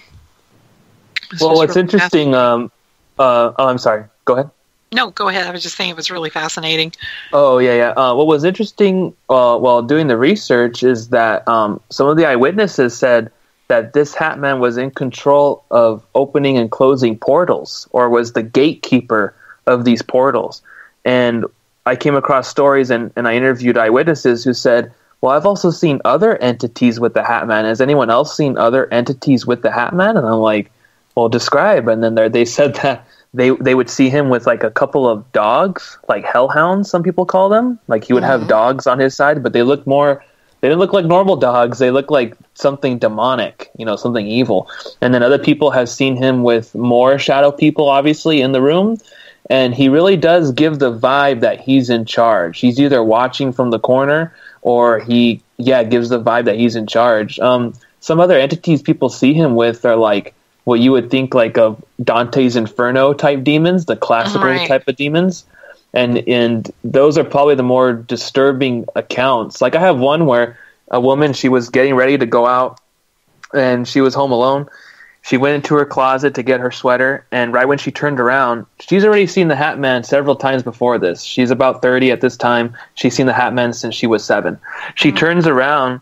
Well, what's really interesting, I'm sorry, go ahead. No, go ahead. I was just saying it was really fascinating. Oh, yeah. What was interesting while doing the research is that some of the eyewitnesses said that this Hat Man was in control of opening and closing portals, or was the gatekeeper of these portals. And I came across stories and I interviewed eyewitnesses who said, "Well, I've also seen other entities with the Hat Man. Has anyone else seen other entities with the Hat Man?" And I'm like, "Well, describe." And then they said that they would see him with like a couple of dogs, like hellhounds, some people call them. Like he would have dogs on his side, but they didn't look like normal dogs. They looked like something demonic, you know, something evil. And then other people have seen him with more shadow people, obviously, in the room. And he really does give the vibe that he's in charge. He's either watching from the corner or he gives the vibe that he's in charge. Some other entities people see him with are like what you would think like of Dante's Inferno type demons, the classical type of demons. And those are probably the more disturbing accounts. Like I have one where a woman, she was getting ready to go out and she was home alone. She went into her closet to get her sweater, and right when she turned around, she's already seen the Hat Man several times before this. She's about 30 at this time. She's seen the Hat Man since she was 7. She turns around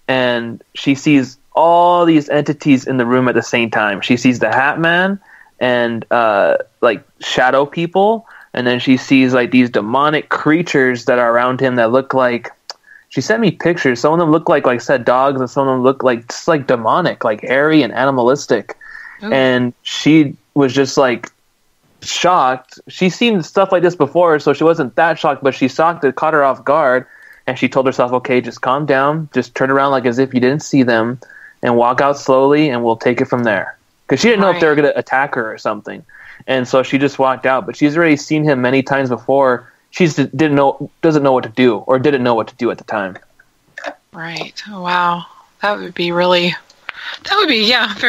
and she sees all these entities in the room at the same time. She sees the Hat Man and like shadow people, and then she sees like these demonic creatures that are around him that look like, she sent me pictures. Some of them look like I said, dogs, and some of them look like just like demonic, like airy and animalistic. Ooh. And she was just like shocked. She's seen stuff like this before, so she wasn't that shocked, but she shocked. It caught her off guard, and she told herself, "Okay, just calm down, just turn around like as if you didn't see them, and walk out slowly, and we'll take it from there." Because she didn't know if they were going to attack her or something, and so she just walked out. But she's already seen him many times before. She doesn't know what to do, or didn't know what to do at the time. Right. Oh, wow. That would be very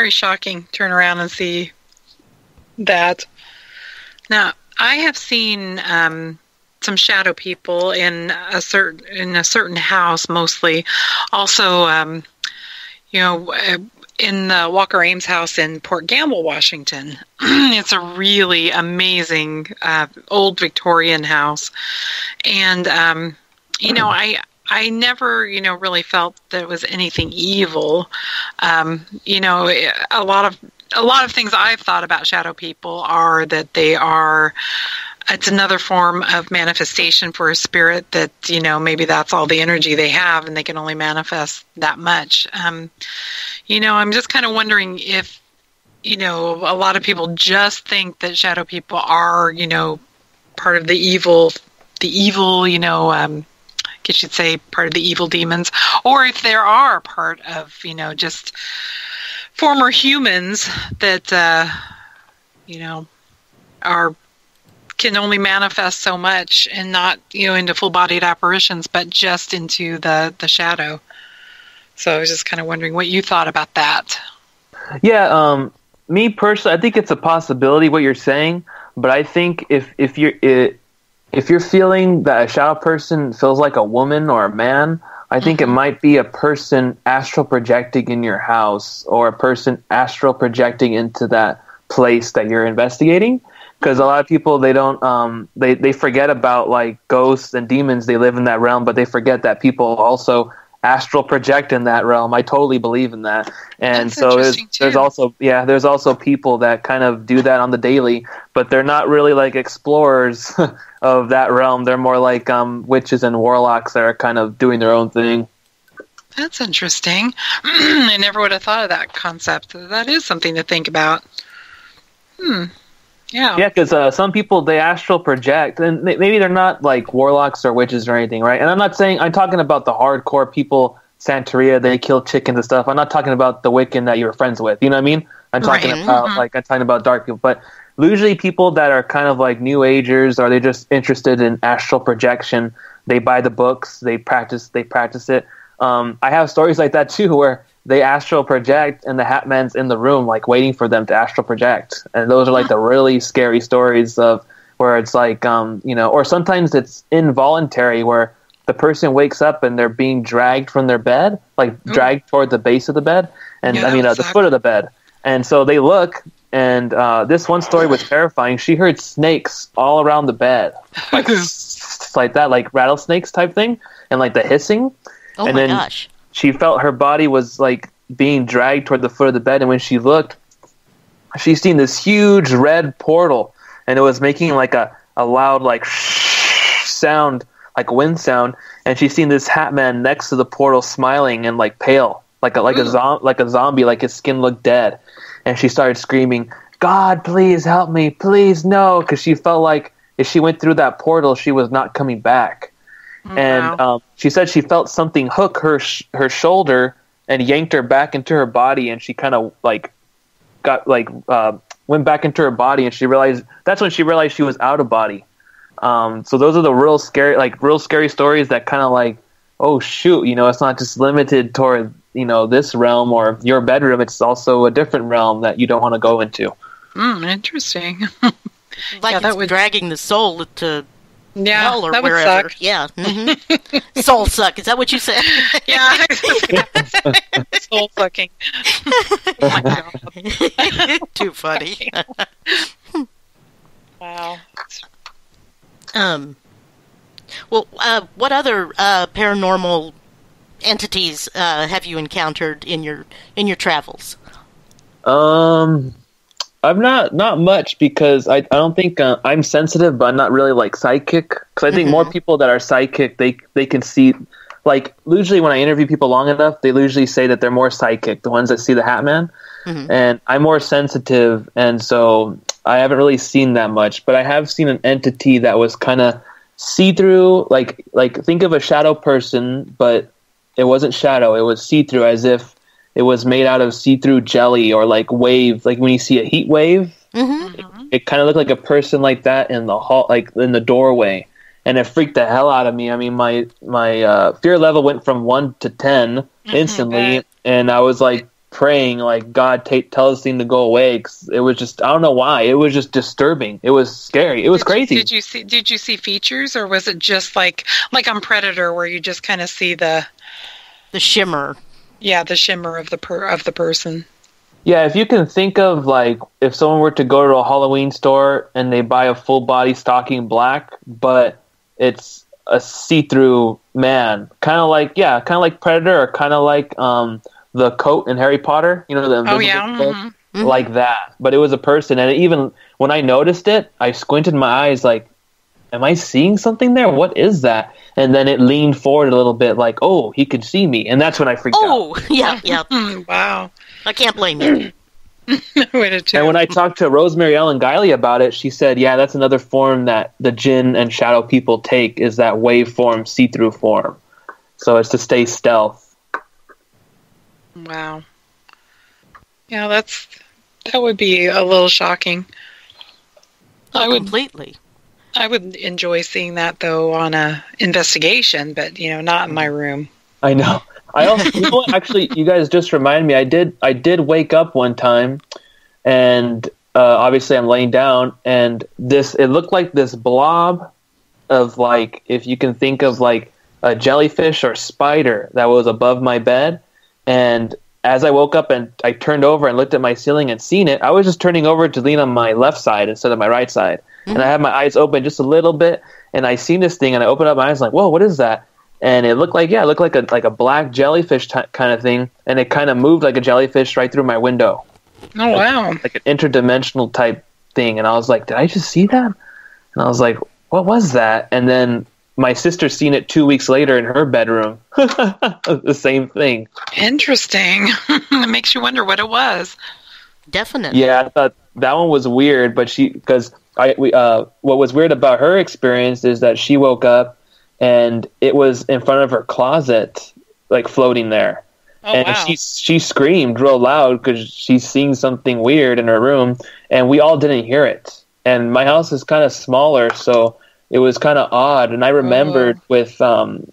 shocking. Turn around and see that. Now, I have seen some shadow people in a certain house, mostly. Also, in the Walker Ames house in Port Gamble, Washington. It's a really amazing old Victorian house, and I never really felt that it was anything evil. A lot of things I've thought about shadow people are that it's another form of manifestation for a spirit that, maybe that's all the energy they have and they can only manifest that much. I'm just kind of wondering if, a lot of people just think that shadow people are, part of the evil, I guess you'd say part of the evil demons, or if there are part of, just former humans that, can only manifest so much and not, into full-bodied apparitions, but just into the shadow. So I was just kind of wondering what you thought about that. Yeah, me personally, I think it's a possibility what you're saying, but I think if you're feeling that a shadow person feels like a woman or a man, I think it might be a person astral projecting in your house, or a person astral projecting into that place that you're investigating. Because a lot of people, they don't, they forget about like ghosts and demons. They live in that realm, but they forget that people also astral project in that realm. I totally believe in that. And That's so there's also people that kind of do that on the daily, but they're not really like explorers of that realm. They're more like witches and warlocks that are kind of doing their own thing. That's interesting. I never would have thought of that concept. That is something to think about. Yeah. Yeah, because some people, they astral project, and maybe they're not like warlocks or witches or anything, right? And I'm talking about the hardcore people, Santeria, they kill chickens and stuff. I'm not talking about the Wiccan that you're friends with, you know what I mean? I'm talking about dark people. But usually people that are kind of like New Agers, or they're just interested in astral projection, they buy the books, they practice it. I have stories like that too, where they astral project and the Hat Man's in the room, like waiting for them to astral project. And those are like the really scary stories of where it's like, or sometimes it's involuntary, where the person wakes up and they're being dragged from their bed, like dragged toward the base of the bed, and the foot of the bed. And so they look, and this one story was terrifying. She heard snakes all around the bed, like like that, like rattlesnakes type thing, and like the hissing. Oh my gosh. She felt her body was like being dragged toward the foot of the bed, and when she looked, she seen this huge red portal, and it was making like a loud like sound, like wind sound, and she seen this Hat Man next to the portal smiling and like pale, like a zombie, like his skin looked dead, and she started screaming, "God, please help me, please no," because she felt like if she went through that portal, she was not coming back. And she said she felt something hook her shoulder and yanked her back into her body, and she kind of like got like went back into her body, and that's when she realized she was out of body. So those are the real scary stories that kind of like, oh shoot, it's not just limited toward this realm or your bedroom. It's also a different realm that you don't want to go into. Interesting. Like it's dragging the soul to hell or that wherever. Would suck. Yeah. Mm-hmm. Soul suck. Is that what you said? Yeah. Soul sucking. Oh my God. Too funny. Wow. Well, what other paranormal entities have you encountered in your travels? I'm not much, because I don't think I'm sensitive, but I'm not really like psychic. Because I think more people that are psychic, they can see. Like usually when I interview people long enough, they usually say that they're more psychic, the ones that see the Hat Man. And I'm more sensitive, and so I haven't really seen that much. But I have seen an entity that was kind of see-through, like think of a shadow person, but it wasn't shadow. It was see-through, as if it was made out of see-through jelly or like wave, like when you see a heat wave. It kind of looked like a person like that in the hall, like in the doorway, and it freaked the hell out of me. I mean, my fear level went from 1 to 10 instantly, and I was like praying, like, God, tell this thing to go away. 'Cause it was just, I don't know why, it was just disturbing. It was scary. It was crazy. Did you see features, or was it just like on Predator, where you just kind of see the shimmer? Yeah, the shimmer of the person. Yeah, if you can think of, like, if someone were to go to a Halloween store and they buy a full body stocking black, but it's a see-through man, kind of like Predator, or kind of like the coat in Harry Potter, the invisible coat, Mm-hmm. like that. But it was a person, and even when I noticed it, I squinted my eyes, like, am I seeing something there? What is that? And then it leaned forward a little bit, like, oh, he could see me, and that's when I freaked out. Oh, yeah. Wow. I can't blame you. And when I talked to Rosemary Ellen Guiley about it, she said, yeah, that's another form that the jinn and shadow people take, is that waveform, see-through form. So it's to stay stealth. Wow. Yeah, that would be a little shocking. Completely. I would enjoy seeing that, though, on a investigation, but, not in my room. I know. I also, actually, you guys just reminded me, I did wake up one time, and obviously I'm laying down, and it looked like this blob of, like, if you can think of, like, a jellyfish or spider that was above my bed, and as I woke up and I turned over and looked at my ceiling and seen it, I was just turning over to lean on my left side instead of my right side. And I had my eyes open just a little bit, and I seen this thing, and I opened up my eyes like, whoa, what is that? And it looked like a black jellyfish kind of thing, and it kind of moved like a jellyfish right through my window. Oh, wow. Like an interdimensional type thing. And I was like, did I just see that? And I was like, what was that? And then my sister seen it 2 weeks later in her bedroom. The same thing. Interesting. It makes you wonder what it was. Definitely. Yeah, I thought that one was weird, but what was weird about her experience is that she woke up and it was in front of her closet, like floating there. Oh, and wow. she screamed real loud because she's seeing something weird in her room, and we all didn't hear it. And my house is kind of smaller, so it was kind of odd. And I remembered with Lorraine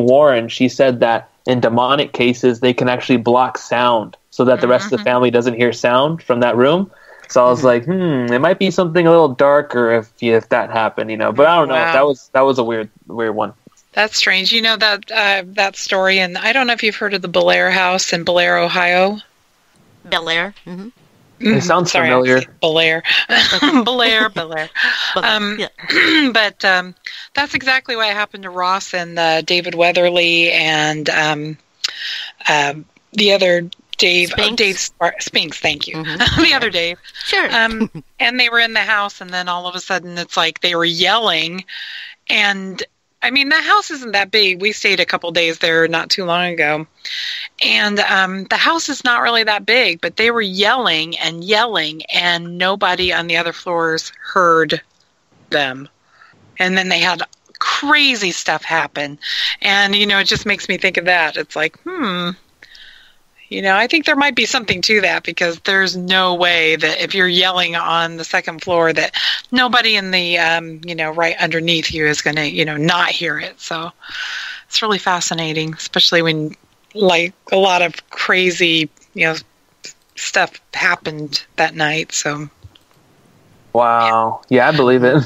Warren, she said that in demonic cases, they can actually block sound so that the rest of the family doesn't hear sound from that room. So I was like, it might be something a little darker if that happened, But I don't know. Wow. That was a weird one. That's strange. That story, and I don't know if you've heard of the Belair House in Belair, Ohio. Bel Air. Mm-hmm. It sounds familiar. Belair. Belair. Yeah. But that's exactly what happened to Ross and David Weatherly and the other Dave. Spinks? Dave Spinks, thank you. Mm-hmm. The other Dave. Sure. And they were in the house, and then all of a sudden it's like they were yelling. And, I mean, the house isn't that big. We stayed a couple days there not too long ago. And the house is not really that big, but they were yelling, and nobody on the other floors heard them. And then they had crazy stuff happen. And, it just makes me think of that. It's like, I think there might be something to that, because there's no way that if you're yelling on the second floor that nobody in the, right underneath you is going to, not hear it. So it's really fascinating, especially when, like, a lot of crazy, stuff happened that night. So. Wow. Yeah, I believe it.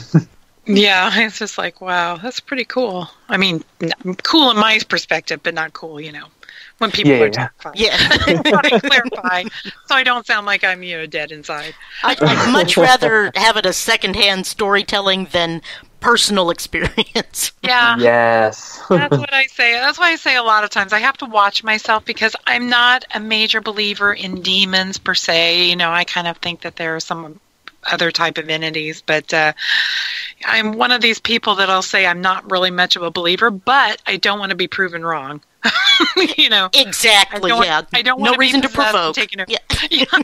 Yeah, it's just like, wow, that's pretty cool. I mean, cool in my perspective, but not cool, when people are terrified. Yeah. I want to clarify, so I don't sound like I'm, dead inside. I'd much rather have it a secondhand storytelling than personal experience. Yeah. Yes. That's what I say. That's why I say a lot of times I have to watch myself, because I'm not a major believer in demons per se. I kind of think that there are some other type of entities, but I'm one of these people that I'll say I'm not really much of a believer, but I don't want to be proven wrong. Exactly. I don't want no reason to provoke. Yeah,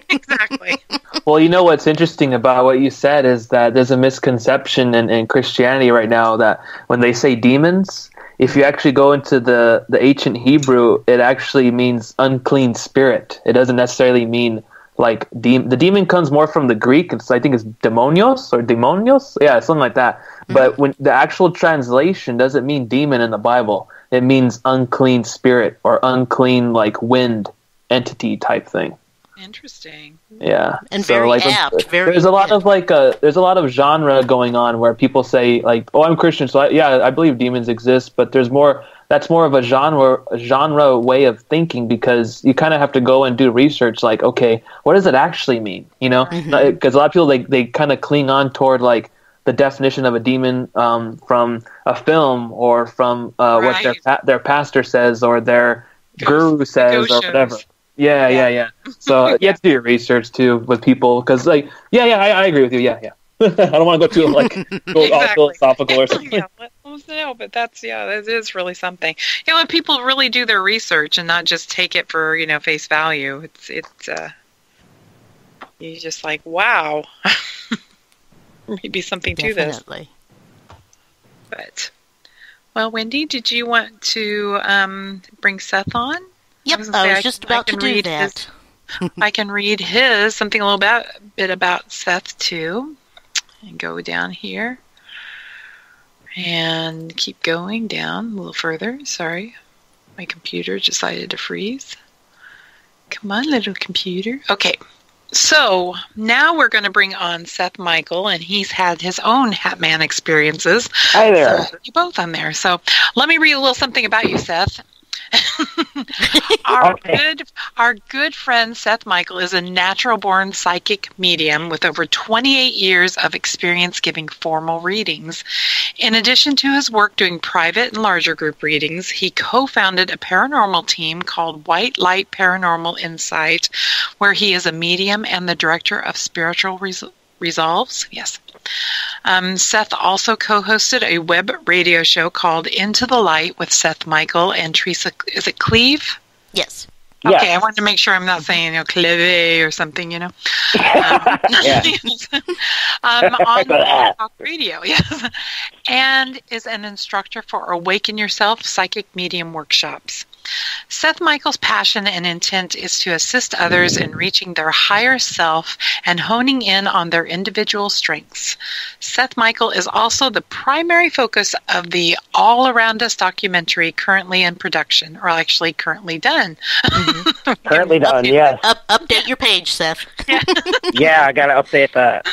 exactly. Well, what's interesting about what you said is that there's a misconception in Christianity right now that when they say demons, if you actually go into the ancient Hebrew, it actually means unclean spirit. It doesn't necessarily mean like the demon comes more from the Greek. I think it's demonios or demonios. Yeah, something like that. Mm-hmm. But when the actual translation doesn't mean demon in the Bible, it means unclean spirit or unclean like wind entity type thing. Interesting. Yeah, and so, very apt. There's a lot of there's a lot of genre going on where people say like, "Oh, I'm Christian, so I believe demons exist," but there's more that's more of a genre way of thinking, because you kind of have to go and do research. Like, okay, what does it actually mean? You know, because a lot of people they kind of cling on toward like the definition of a demon from a film or from what their pastor says or their guru says or whatever. Yeah. So you have to do your research too with people, because like, I agree with you. Yeah. I don't want to go too like all philosophical or something. No, but that is really something. You know, when people really do their research and not just take it for face value, it's you're just like, wow, maybe something to this. But well, Wendy, did you want to bring Seth on? Yep, I was just about to do that. I can read something a little bit about Seth too. And go down here and keep going down a little further. Sorry, my computer decided to freeze. Come on, little computer. Okay, so now we're going to bring on Seth Michael, and he's had his own Hatman experiences. Hi there. So you're both on there. So let me read a little something about you, Seth. Our good friend Seth Michael is a natural-born psychic medium with over 28 years of experience giving formal readings. In addition to his work doing private and larger group readings, he co-founded a paranormal team called White Light Paranormal Insight, where he is a medium and the director of Spiritual Resolves. Yes. Seth also co-hosted a web radio show called Into the Light with Seth Michael and Teresa. Is it Cleve? Yes. Okay, yes. I wanted to make sure I'm not saying Cleve or something, on talk radio, yes, and is an instructor for Awaken Yourself Psychic Medium workshops. Seth Michael's passion and intent is to assist others in reaching their higher self and honing in on their individual strengths. Seth Michael is also the primary focus of the All Around Us documentary currently in production, or actually currently done. Mm-hmm. Currently done, yes. Update your page, Seth. Yeah, I got to update that.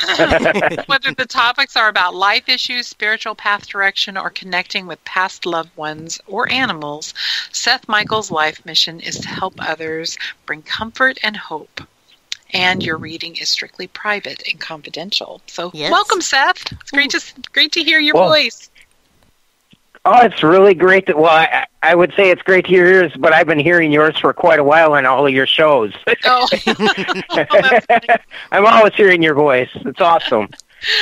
Whether the topics are about life issues, spiritual path direction, or connecting with past loved ones or animals, Seth Michael's life mission is to help others bring comfort and hope. And your reading is strictly private and confidential. So, Welcome, Seth. It's great to hear your voice. Oh, it's really great. I would say it's great to hear yours, but I've been hearing yours for quite a while on all of your shows. Oh, that's funny. I'm always hearing your voice. It's awesome.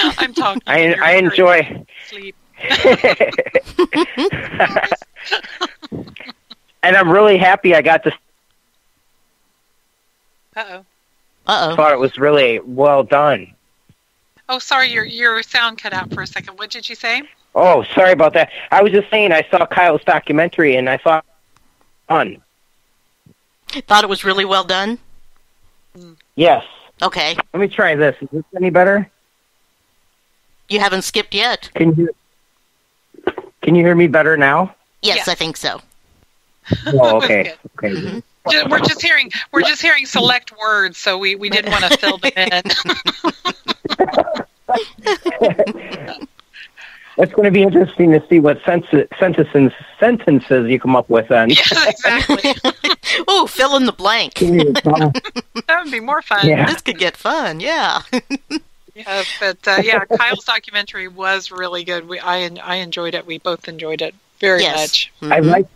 I'm talking. I enjoy. Sleep. And I'm really happy I got to. Uh-oh. Thought it was really well done. Oh, sorry, your sound cut out for a second. What did you say? Oh, sorry about that. I was just saying I saw Kyle's documentary and I thought fun. Thought it was really well done? Yes. Okay. Let me try this. Is this any better? You haven't skipped yet. Can you hear me better now? Yes, I think so. Oh, okay. Okay. Mm-hmm. We're just hearing select words, so we didn't want to fill them in. It's going to be interesting to see what sentences you come up with then. Yeah, exactly. Oh, fill in the blank. That would be more fun. Yeah. This could get fun, yeah. Yeah, but Kyle's documentary was really good. I enjoyed it. We both enjoyed it very much. Mm-hmm. I like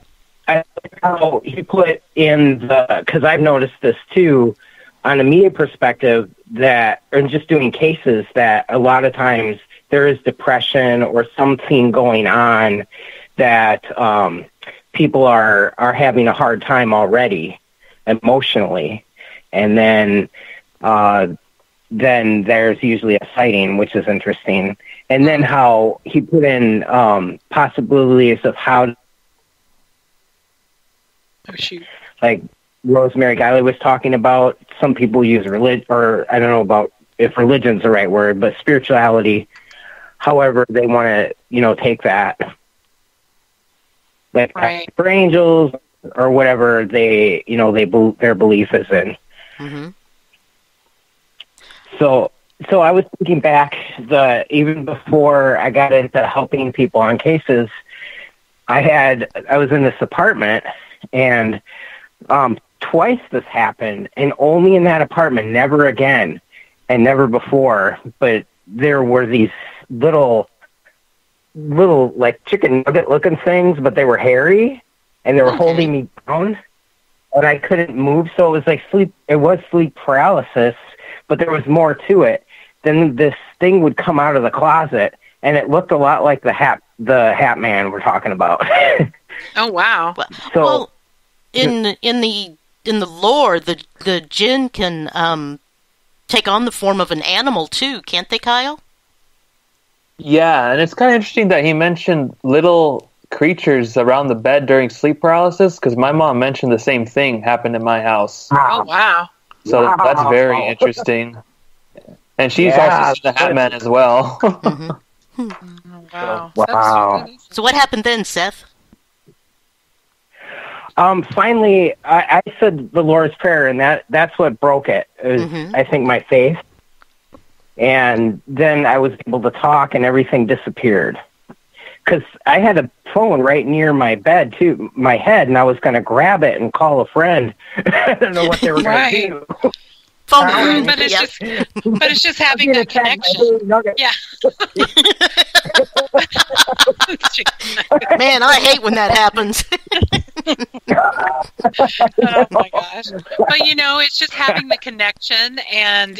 how he put in because I've noticed this too, on a media perspective, that, or just doing cases, that a lot of times there is depression or something going on that people are having a hard time already emotionally, and then there's usually a sighting, which is interesting. And then how he put in possibilities of how, like Rosemary Guiley was talking about, some people use religion, or I don't know about if religion's the right word, but spirituality, however they want to, take that. Like for angels or whatever their belief is in. Mm-hmm. So I was thinking back, even before I got into helping people on cases, I was in this apartment, and twice this happened, and only in that apartment, never again, and never before. But there were these little like chicken nugget looking things, but they were hairy, and they were holding me down, and I couldn't move. So it was like sleep. It was sleep paralysis, but there was more to it. Then this thing would come out of the closet, and it looked a lot like the hat man we're talking about. Oh wow! So well, in the lore, the jinn can take on the form of an animal too, can't they, Kyle? Yeah, and it's kind of interesting that he mentioned little creatures around the bed during sleep paralysis, because my mom mentioned the same thing happened in my house. Oh wow! So that's very interesting. And she's also seen the Hat Man as well. Wow! Wow. So what happened then, Seth? Finally, I said the Lord's Prayer, and that's what broke it. It was, I think, my faith. And then I was able to talk, and everything disappeared. Because I had a phone right near my bed, too, my head, and I was going to grab it and call a friend. I don't know what they were going to do. Phone, but it's just having that connection. Yeah. Man, I hate when that happens. Oh my gosh. But it's just having the connection and,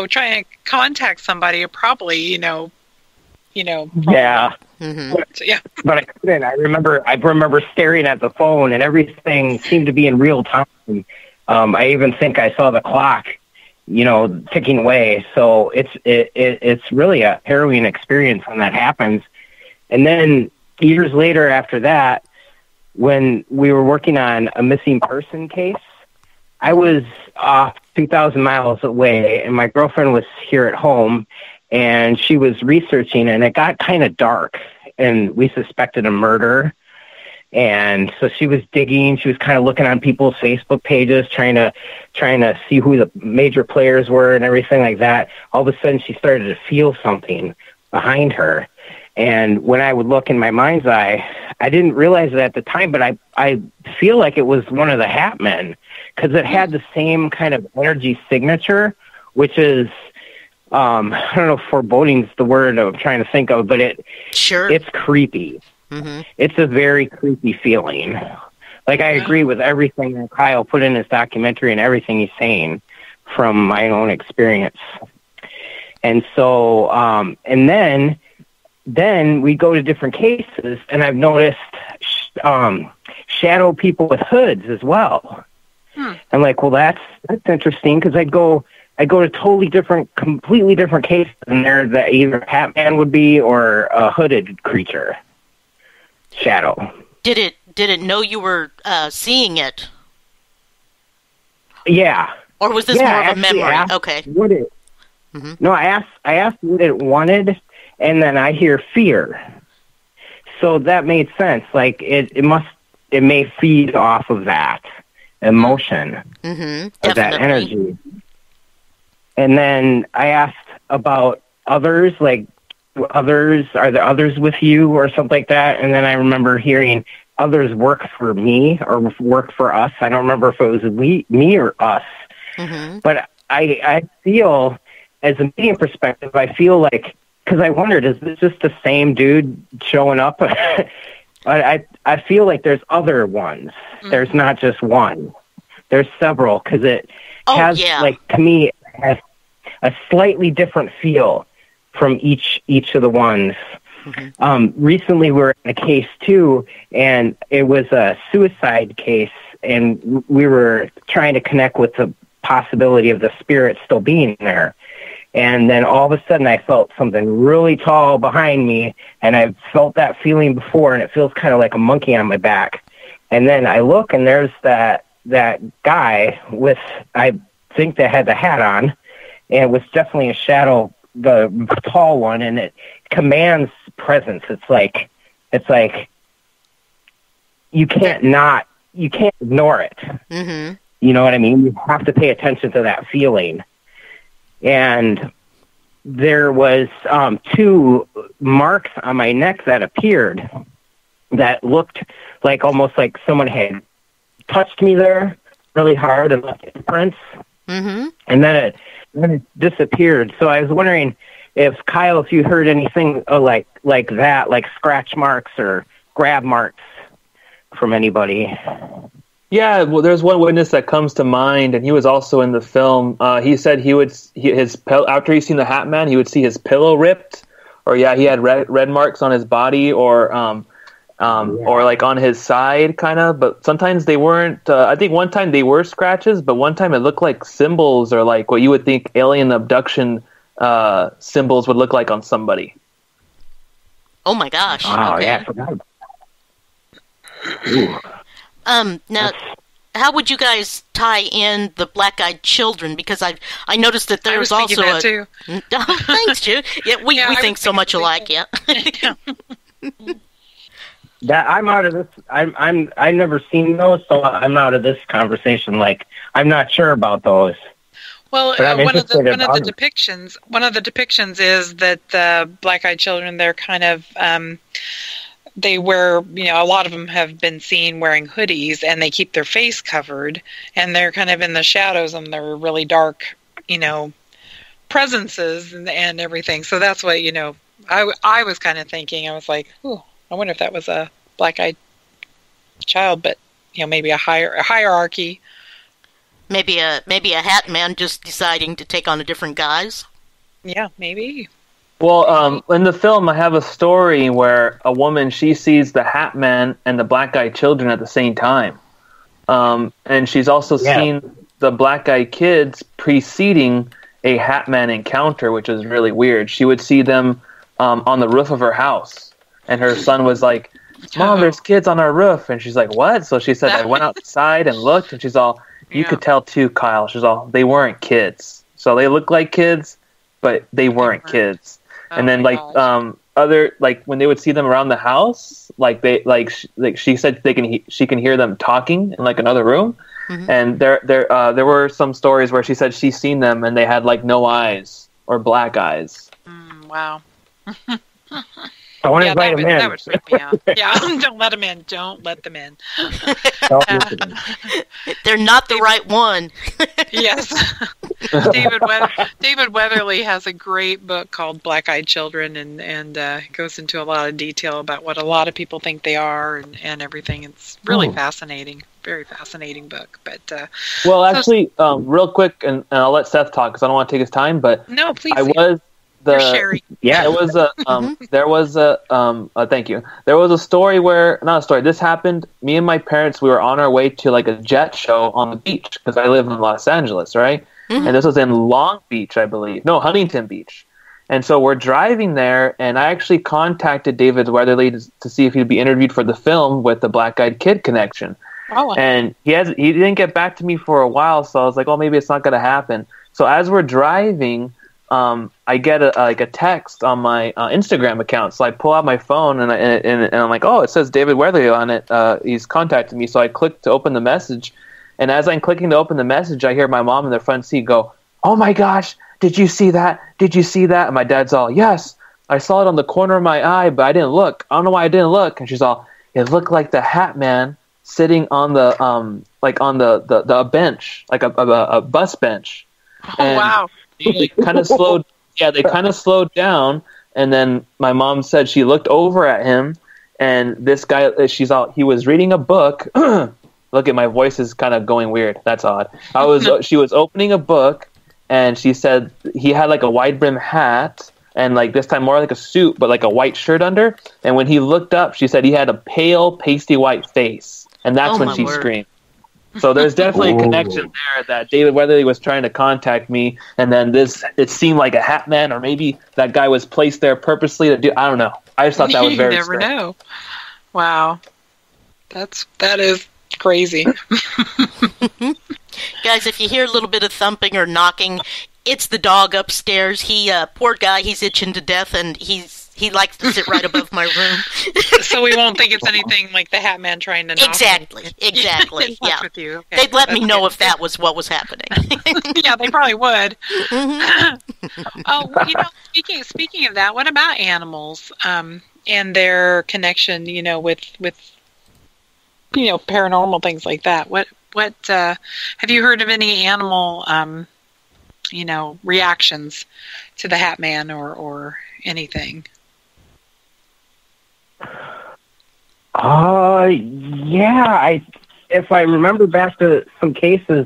trying to contact somebody or probably, Yeah. Mm-hmm. Yeah. But I couldn't. I remember staring at the phone, and everything seemed to be in real time. I even think I saw the clock, ticking away. So it's really a harrowing experience when that happens. And then years later after that, when we were working on a missing person case, I was off 2,000 miles away, and my girlfriend was here at home, and she was researching, and it got kind of dark, and we suspected a murder. And so she was digging. She was kind of looking on people's Facebook pages, trying to see who the major players were and everything like that. All of a sudden, she started to feel something behind her. And when I would look in my mind's eye, I didn't realize it at the time, but I feel like it was one of the Hat Men, because it had the same kind of energy signature, which is, I don't know if foreboding's the word I'm trying to think of, but it's creepy. Mm-hmm. It's a very creepy feeling. Like, I agree with everything that Kyle put in his documentary and everything he's saying from my own experience. And so, and then we go to different cases, and I've noticed shadow people with hoods as well. I'm like, well, that's interesting, because I go to completely different cases, and there that either Hat Man would be or a hooded creature. Shadow. Did it know you were seeing it? Yeah. Or was this more of a memory? Okay. No, I asked what it wanted, and then I hear fear. So that made sense. Like it may feed off of that emotion, of that energy. And then I asked about others, like, are there others with you or something like that? And then I remember hearing others work for me or work for us. I don't remember if it was me or us. But I feel, as a medium perspective, I feel like, because I wondered, is this just the same dude showing up? I feel like there's other ones. There's not just one. There's several, because it has, like, to me, it has a slightly different feel from each of the ones. Recently, we were in a case too, and it was a suicide case, and we were trying to connect with the possibility of the spirit still being there. And then all of a sudden, I felt something really tall behind me, and I've felt that feeling before, and it feels kind of like a monkey on my back. And then I look, and there's that guy with, I think, that had the hat on, and it was definitely a shadow, the tall one, and it commands presence. It's like you can't ignore it. You know what I mean? You have to pay attention to that feeling. And there was 2 marks on my neck that appeared, that looked like almost like someone had touched me there really hard and left imprints. Mm-hmm. And then it disappeared. So I was wondering if Kyle, if you heard anything like that, like scratch marks or grab marks from anybody. Yeah, well, there's one witness that comes to mind, and he was also in the film. He said after he seen the Hat Man, he would see his pillow ripped, or he had red marks on his body, or like on his side, kind of. But sometimes they weren't. I think one time they were scratches, but one time it looked like symbols, or like what you would think alien abduction symbols would look like on somebody. Oh my gosh! Oh okay. yeah, I forgot about that. Now, how would you guys tie in the black-eyed children? Because I noticed that there was also that too. Thanks, Jude. Yeah, we think so much alike. Yeah. That I'm out of this. I've never seen those, so I'm out of this conversation. Like, I'm not sure about those. Well, one of the depictions is that the black-eyed children, they're kind of they wear, a lot of them have been seen wearing hoodies, and they keep their face covered, and they're kind of in the shadows, and they're really dark, presences and everything. So that's what, I was kind of thinking. I was like, ooh, I wonder if that was a black-eyed child, but maybe a hierarchy. Maybe a Hat Man just deciding to take on a different guise. Yeah, maybe. Well, in the film, I have a story where a woman, she sees the Hat Man and the black-eyed children at the same time. And she's also seen the black-eyed kids preceding a Hat Man encounter, which is really weird. She would see them on the roof of her house. And her son was like, Mom, there's kids on our roof. And she's like, what? So she said, I went outside and looked, and she's all, you could tell too, Kyle. She's all, they weren't kids. So they looked like kids, but they weren't kids. And then other, like when they would see them around the house, like she said she can hear them talking in like another room. Mm-hmm. And there were some stories where she said she's seen them and they had like no eyes or black eyes. Wow. I want to invite them in. That would freak me out. Yeah, don't let them in. Don't let them in. They're not the right one. Yes. David Weatherly has a great book called Black-Eyed Children, and goes into a lot of detail about what a lot of people think they are and everything. It's really fascinating. Very fascinating book. But real quick, and I'll let Seth talk because I don't want to take his time. But no, please. There was a story where, not a story, this happened, me and my parents, we were on our way to like a jet show on the beach, because I live in Los Angeles, right? Mm-hmm. And this was in Long Beach, I believe. No, Huntington Beach. And so we're driving there, and I actually contacted David Weatherly to see if he'd be interviewed for the film with the Black Eyed Kid connection. Oh. And he didn't get back to me for a while, so I was like, oh, maybe it's not going to happen. So as we're driving, I get a text on my Instagram account. So I pull out my phone and I'm like, oh, it says David Weatherly on it. He's contacted me. So I click to open the message. And as I'm clicking to open the message, I hear my mom in the front seat go, oh my gosh, did you see that? Did you see that? And my dad's all, yes, I saw it on the corner of my eye, but I didn't look. I don't know why I didn't look. And she's all, it looked like the Hat Man sitting on the the bench, like a bus bench. Oh, wow. They kind of slowed down, and then my mom said she looked over at him, and this guy, he was reading a book. Look at my voice is kind of going weird. That's odd. She was opening a book, and she said he had like a wide brim hat, and like this time more like a suit, but like a white shirt under. And when he looked up, she said he had a pale, pasty white face, and that's when she screamed. So there's definitely a connection there that David Weatherly was trying to contact me, and then it seemed like a Hat Man, or maybe that guy was placed there purposely to do. I don't know. I just thought that was very. You never know. Wow, that is crazy. Guys, if you hear a little bit of thumping or knocking, it's the dog upstairs. He poor guy, he's itching to death, and he likes to sit right above my room. So we won't think it's anything like the Hat Man trying to knock Exactly. Yeah. With you. Okay. They'd let me know if that was what was happening. Yeah, they probably would. Mm-hmm. Oh, speaking of that, what about animals? and their connection, with paranormal things like that. What have you heard of any animal, reactions to the Hat Man or anything? Yeah. If I remember back to some cases,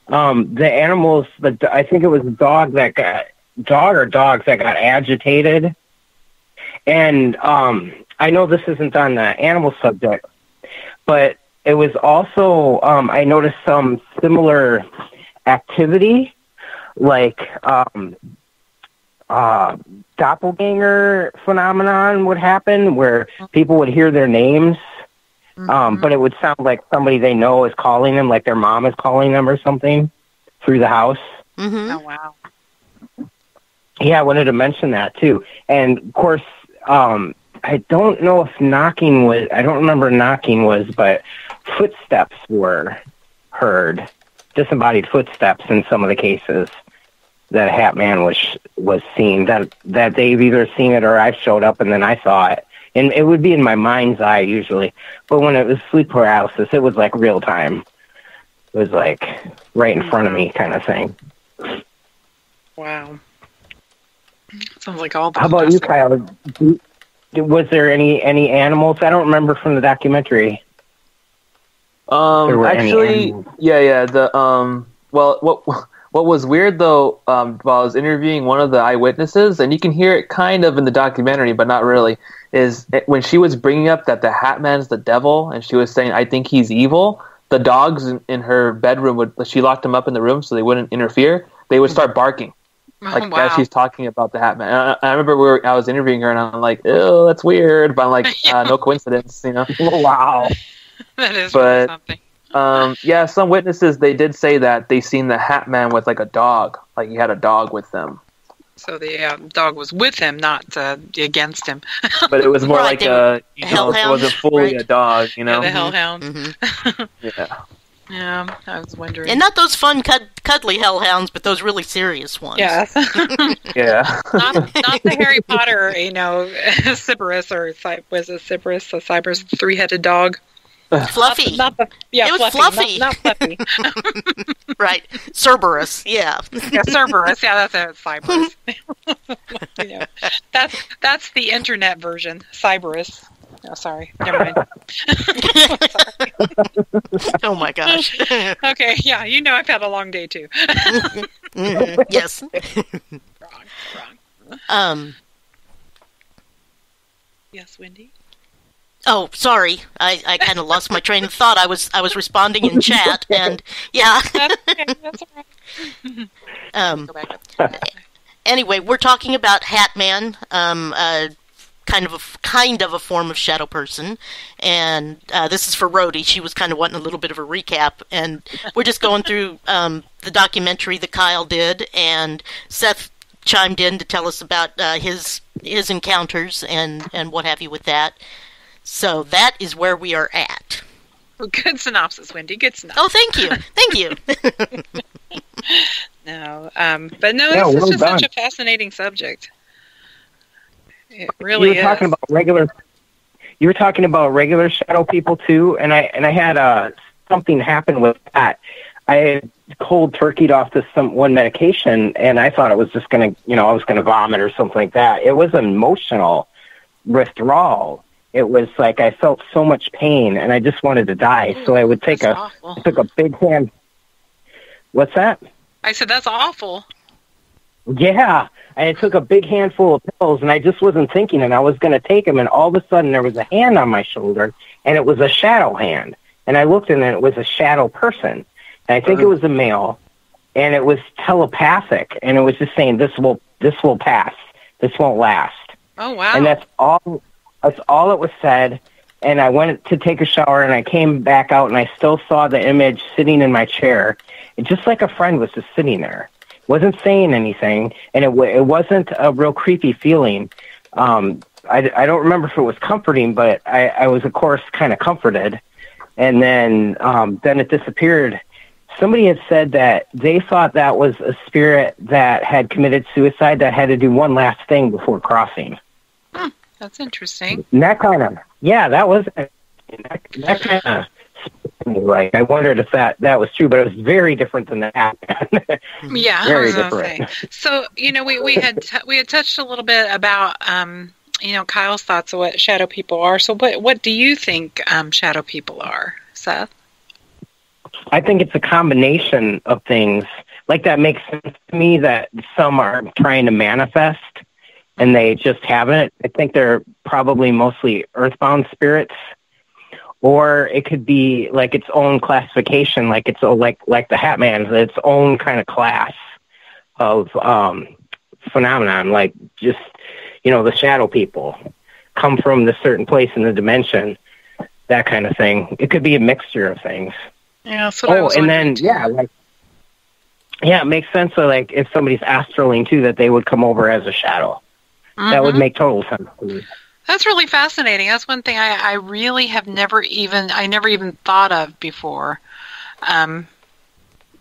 the animals, I think it was a dog or dogs that got agitated. And I know this isn't on the animal subject, but it was also, I noticed some similar activity, like doppelganger phenomenon would happen where people would hear their names, but it would sound like somebody they know is calling them, like their mom is calling them or something through the house. Mm-hmm. Oh, wow. Yeah, I wanted to mention that too. And of course, I don't know if I don't remember knocking was, but footsteps were heard, disembodied footsteps in some of the cases that Hat Man was seen, that they've either seen it or I've showed up and then I saw it. And it would be in my mind's eye usually. But when it was sleep paralysis, it was like real time. It was like right in front of me kind of thing. Wow. Sounds like all the How about you, Kyle? Was there any animals? I don't remember from the documentary. Actually, yeah. What was weird though, while I was interviewing one of the eyewitnesses, and you can hear it kind of in the documentary, but not really, is when she was bringing up that the Hat Man's the devil, and she was saying, "I think he's evil." The dogs in her bedroom she locked them up in the room so they wouldn't interfere. They would start barking. As she's talking about the Hat Man. And I remember I was interviewing her, and I'm like, "Oh, that's weird," but I'm like, no coincidence, Wow. That is really something. Yeah, some witnesses, they did say that they seen the Hat Man with like a dog, like he had a dog with them. So the dog was with him, not against him. But it was more Right, like it hellhound, wasn't fully a dog, Yeah, the hellhound. Mm-hmm. Yeah. Yeah, I was wondering. And not those fun, cuddly hellhounds, but those really serious ones. Yes. Yeah. not the Harry Potter, Cerberus or was it Cerberus, the Cerberus three-headed dog? Fluffy. It was Fluffy. Fluffy. Not Fluffy. Right. Cerberus, yeah. Yeah, Cerberus. Yeah, that's it. Cerberus. That's the internet version. Cerberus. Oh, sorry. Never mind. Sorry. Oh my gosh. Okay, yeah, I've had a long day too. Yes. Wrong. Yes, Wendy? Oh, sorry. I kind of lost my train of thought. I was responding in chat, and yeah. That's okay. That's all right. Go back up. Anyway, we're talking about Hat Man, kind of a form of shadow person, and this is for Rhodey. She was kind of wanting a little bit of a recap, and we're just going through the documentary that Kyle did, and Seth chimed in to tell us about his encounters and what have you with that. So that is where we are at. Well, good synopsis, Wendy. Good synopsis. Oh, thank you. No, but no, this is just such a fascinating subject. It really is. You were talking about regular shadow people too, and I had something happen with that. I had cold turkeyed off this one medication, and I thought it was just gonna, I was gonna vomit or something like that. It was an emotional withdrawal. It was like I felt so much pain, and I just wanted to die. So I would I took a big hand. What's that? I said that's awful. Yeah, I took a big handful of pills, and I just wasn't thinking, and I was going to take them, and all of a sudden there was a hand on my shoulder, and it was a shadow hand. And I looked, and it was a shadow person. And I think it was a male, and it was telepathic, and it was just saying, this will pass. This won't last. Oh, wow. And that's all it was said. And I went to take a shower, and I came back out, and I still saw the image sitting in my chair. And just like a friend was just sitting there. Wasn't saying anything, and it wasn't a real creepy feeling. I don't remember if it was comforting, but I was, of course, kind of comforted. And then it disappeared. Somebody had said that they thought that was a spirit that had committed suicide that had to do one last thing before crossing. That's interesting. And that kind of, that was, that kind of, like, I wondered if that was true, but it was very different than that. Yeah, very I was gonna different. say. So, we had touched a little bit about Kyle's thoughts of what shadow people are. So, what do you think shadow people are, Seth? I think it's a combination of things. Like, that makes sense to me that some are trying to manifest and they just haven't. I think they're probably mostly earthbound spirits. Or it could be like its own classification, like it's like the Hat Man, its own kind of class of phenomenon, like just, the shadow people come from this certain place in the dimension, that kind of thing. It could be a mixture of things. Yeah. So and then it makes sense. So like if somebody's astraling too, that they would come over as a shadow. Mm-hmm. That would make total sense to me. That's really fascinating. That's one thing I really have never even thought of before. That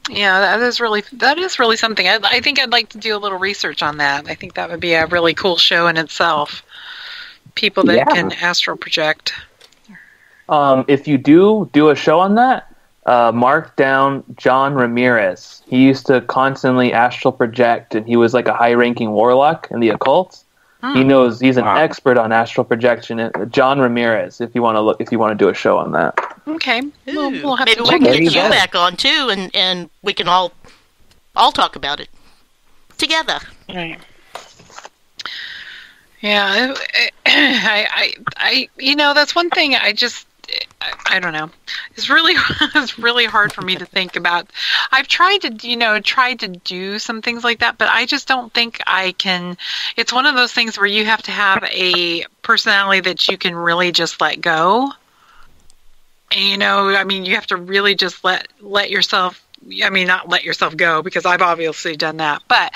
is really something. I think I'd like to do a little research on that. I think that would be a really cool show in itself. People that can astral project. If you do a show on that, mark down John Ramirez. He used to constantly astral project, and he was like a high-ranking warlock in the occult. He knows, he's an expert on astral projection. John Ramirez, if you want to do a show on that. Okay. We'll have maybe to we can get you back on too, and we can all talk about it together. Right. Yeah, I that's one thing I don't know. It's really hard for me to think about. I've tried to do some things like that, but I just don't think I can. It's one of those things where you have to have a personality that you can really just let go. And you have to really just let yourself. Not let yourself go, because I've obviously done that, but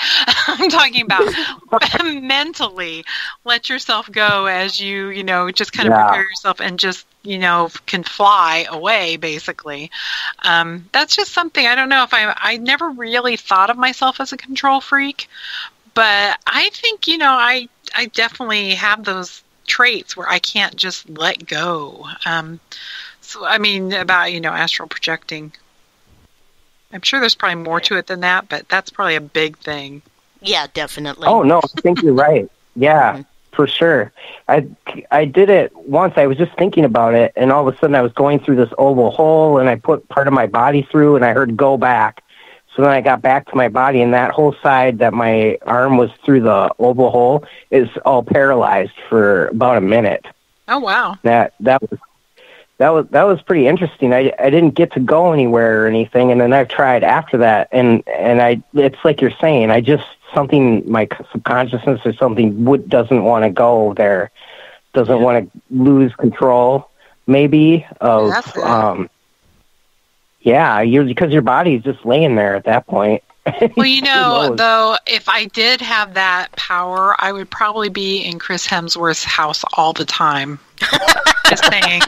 I'm talking about mentally let yourself go as you just kind of prepare yourself and just, can fly away, basically. That's just something, I don't know if I never really thought of myself as a control freak, but I think, I definitely have those traits where I can't just let go. About, astral projecting. I'm sure there's probably more to it than that, but that's probably a big thing. Yeah, definitely. Oh, no, I think you're right. Yeah, for sure. I did it once. I was just thinking about it, and all of a sudden I was going through this oval hole, and I put part of my body through, and I heard go back. So then I got back to my body, and that whole side that my arm was through the oval hole is all paralyzed for about a minute. Oh, wow. That was pretty interesting. I didn't get to go anywhere or anything, and then I've tried after that, and it's like you're saying, my subconsciousness or something doesn't want to go there, doesn't want to lose control, maybe of because your body is just laying there at that point. Well, though, if I did have that power, I would probably be in Chris Hemsworth's house all the time. Just saying.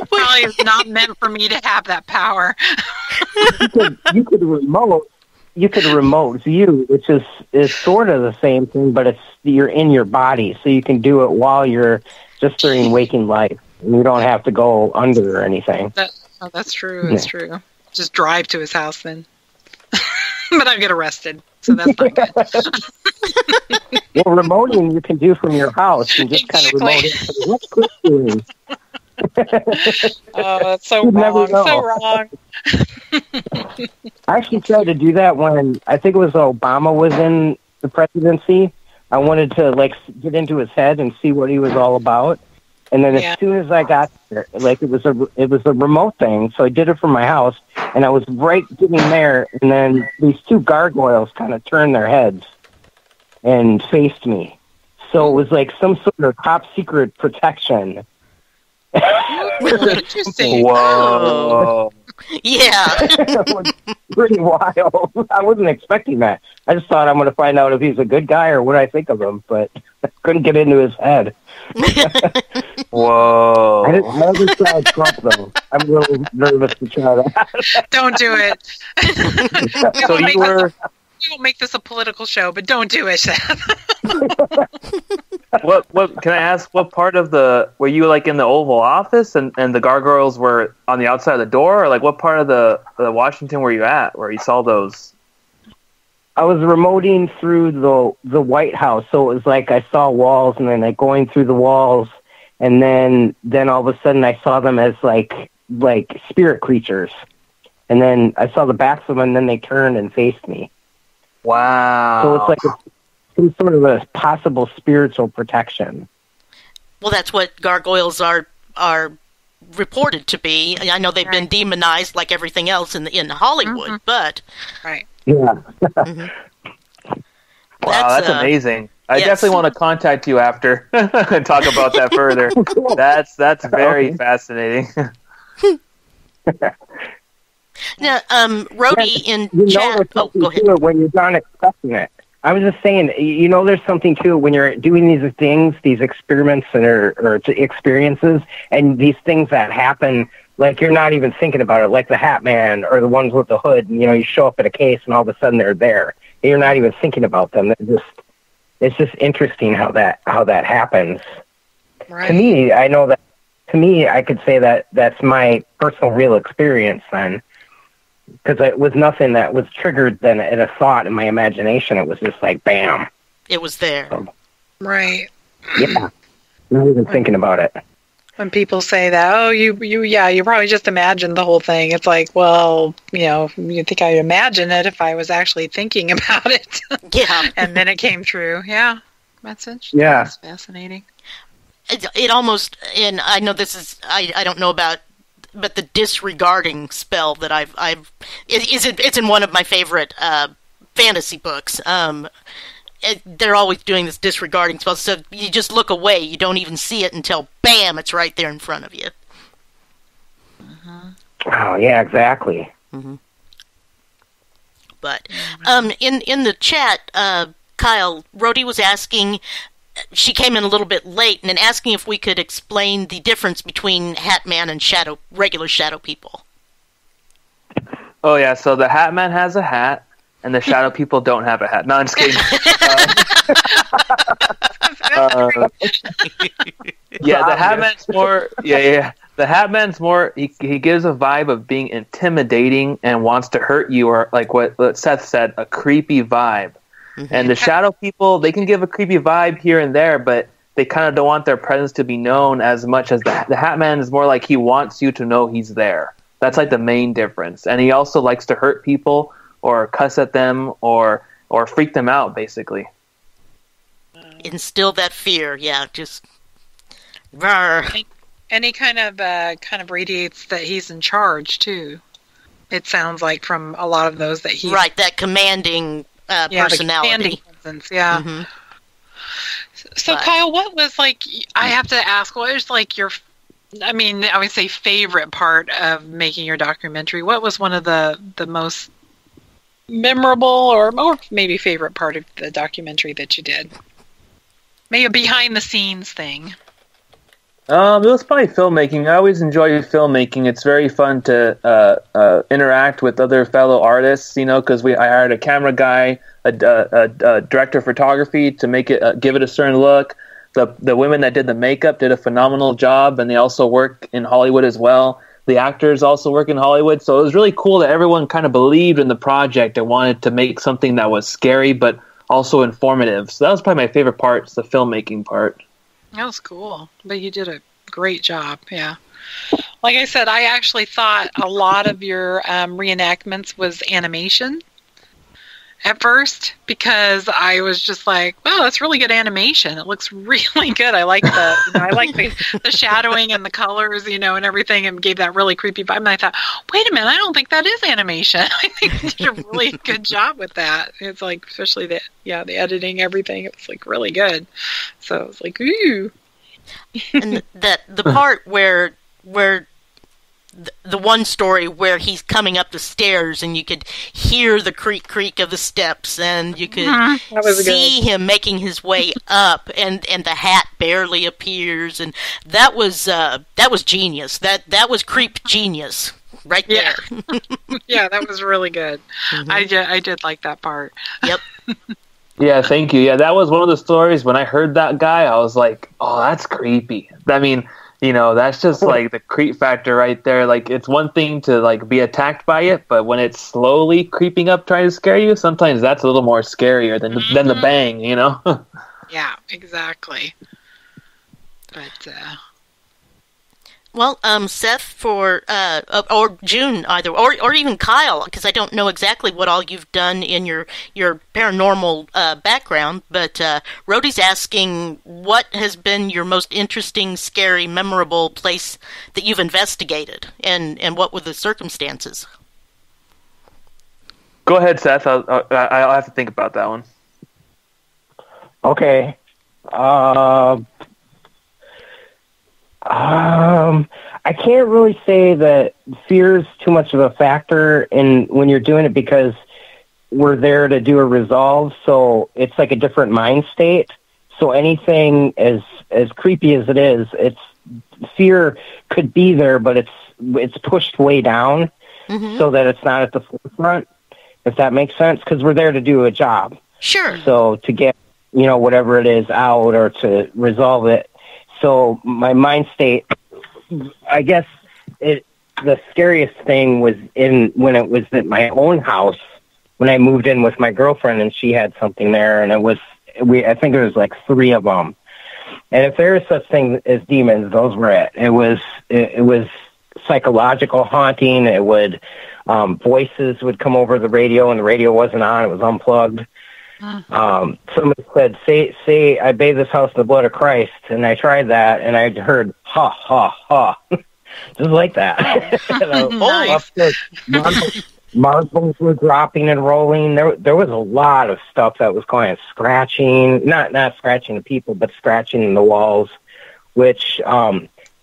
Probably is not meant for me to have that power. You could remote view, which is sort of the same thing, but you're in your body, so you can do it while you're just during waking life. You don't have to go under or anything. That's true. That's true. Just drive to his house then. But I get arrested, so that's not good. Well, remoting you can do from your house and just kind of remote it. What's Chris doing? Oh, that's so wrong. So wrong. I actually tried to do that when I think it was Obama was in the presidency. I wanted to get into his head and see what he was all about. And then as soon as I got there, it was a remote thing, so I did it from my house, and I was right getting there, and then these two gargoyles kind of turned their heads and faced me. So it was like some sort of top secret protection. Interesting. Whoa. Yeah. It was pretty wild. I wasn't expecting that. I just thought I'm going to find out if he's a good guy or what I think of him, but I couldn't get into his head. Whoa. I never tried Trump, though. I'm a little nervous to try that. Don't do it. So you were... We won't make this a political show, but don't do it, Seth. What can I ask? What part of were you like in the Oval Office and the gargoyles were on the outside of the door, or like what part of the Washington were you at where you saw those? I was remoting through the White House, so it was like I saw walls and then like going through the walls, and then all of a sudden I saw them as like spirit creatures, and then I saw the backs of them, and then they turned and faced me. Wow! So it's like some sort of a possible spiritual protection. Well, that's what gargoyles are reported to be. I know they've been demonized like everything else in Hollywood, but right. Yeah. Mhm. Wow, that's amazing. I definitely want to contact you after and talk about that further. That's very fascinating. Now, Rhodey in chat. Oh, go ahead. When you're not expecting it. I was just saying, there's something to it when you're doing these things, these experiments or experiences, and these things that happen, like you're not even thinking about it, like the Hat Man or the ones with the hood. And, you show up at a case and all of a sudden they're there. And you're not even thinking about them. It's just interesting how that happens. Right. To me, I know that. To me, I could say that that's my personal real experience then. Because it was nothing that was triggered then in a thought in my imagination. It was just like, bam. It was there. Right. Yeah. Not even thinking about it. When people say that, oh, you probably just imagined the whole thing. It's like, well, you think I imagine it if I was actually thinking about it. Yeah. And then it came true. Yeah. That's interesting. Yeah. That's fascinating. It almost, and I know this is, I don't know about, but the disregarding spell that it's in one of my favorite fantasy books. They're always doing this disregarding spell, so you just look away. You don't even see it until, bam, it's right there in front of you. Mm-hmm. Oh, yeah, exactly. Mm-hmm. But in the chat, Kyle, Rhodey was asking, she came in a little bit late, and asking if we could explain the difference between Hat Man and regular shadow people. Oh, yeah, so the Hat Man has a hat, and the shadow people don't have a hat. No, I'm just kidding. Yeah, the Hat Man's more... Yeah. The Hat Man's more... He gives a vibe of being intimidating and wants to hurt you, or like what Seth said, a creepy vibe. And the shadow people, they can give a creepy vibe here and there, but they kind of don't want their presence to be known as much as the Hat Man is more like he wants you to know he's there. That's like the main difference. And he also likes to hurt people or cuss at them or freak them out, basically. Instill that fear, yeah, just... Rawr. And he kind of radiates that he's in charge, too. It sounds like from a lot of those that he... Right, that commanding... personality. Presence, yeah. Mm-hmm. So, but, Kyle, what was like? I have to ask. What was like your? I mean, I would say favorite part of making your documentary. What was one of the most memorable, or maybe favorite part of the documentary that you did? Maybe a behind the scenes thing. It was probably filmmaking. I always enjoy filmmaking. It's very fun to interact with other fellow artists, because I hired a camera guy, a director of photography to make it give it a certain look. The women that did the makeup did a phenomenal job, and they also work in Hollywood as well. The actors also work in Hollywood, so it was really cool that everyone kind of believed in the project and wanted to make something that was scary but also informative. So that was probably my favorite part, the filmmaking part. That was cool, but you did a great job, yeah. Like I said, I actually thought a lot of your reenactments was animation at first, because I was just like, wow, that's really good animation. It looks really good. I like the shadowing and the colors, and everything, and gave that really creepy vibe. And I thought, wait a minute, I don't think that is animation. I think you did a really good job with that. It's like, especially the editing, everything. It was like really good. So I was like, ooh. And the part where the one story where he's coming up the stairs and you could hear the creak of the steps, and you could see him making his way up, and the hat barely appears, and that was genius. That was creep genius right there. Yeah, that was really good. Mm-hmm. I did like that part. Yep. Yeah, thank you. Yeah, that was one of the stories. When I heard that guy, I was like, oh, that's creepy. I mean, that's just like the creep factor right there. Like, it's one thing to like be attacked by it, but when it's slowly creeping up trying to scare you, sometimes that's a little more scarier than the bang, Yeah, exactly. But Well, Seth, or June, either, or even Kyle, because I don't know exactly what all you've done in your paranormal background, but Rhodey's asking, what has been your most interesting, scary, memorable place that you've investigated, and what were the circumstances? Go ahead, Seth. I'll have to think about that one. Okay. I can't really say that fear is too much of a factor when you're doing it, because we're there to do a resolve, so it's like a different mind state. So anything as creepy as it is, fear could be there, but it's pushed way down so that it's not at the forefront, if that makes sense, because we're there to do a job. Sure. So to get, whatever it is out or to resolve it. So my mind state, I guess the scariest thing was when it was at my own house, when I moved in with my girlfriend and she had something there, and I think there was like 3 of them. And if there is such thing as demons, those were it. It was psychological haunting. It would, voices would come over the radio, and the radio wasn't on, it was unplugged. Somebody said, say, I bathe this house in the blood of Christ. And I tried that, and I heard, ha, ha, ha. Just like that. Nice. Marbles were dropping and rolling. There was a lot of stuff that was going on, scratching, not scratching the people, but scratching the walls, which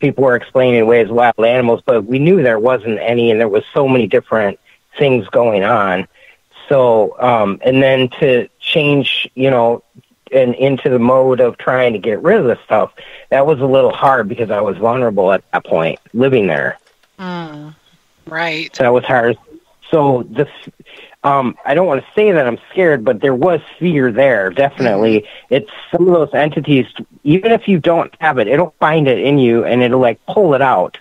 people were explaining away as wild animals, but we knew there wasn't any, and there was so many different things going on. So, and then to change, and into the mode of trying to get rid of the stuff, that was a little hard because I was vulnerable at that point, living there. Right. So that was hard. So I don't want to say that I'm scared, but there was fear there, definitely. It's some of those entities, even if you don't have it, it'll find it in you and it'll like pull it out.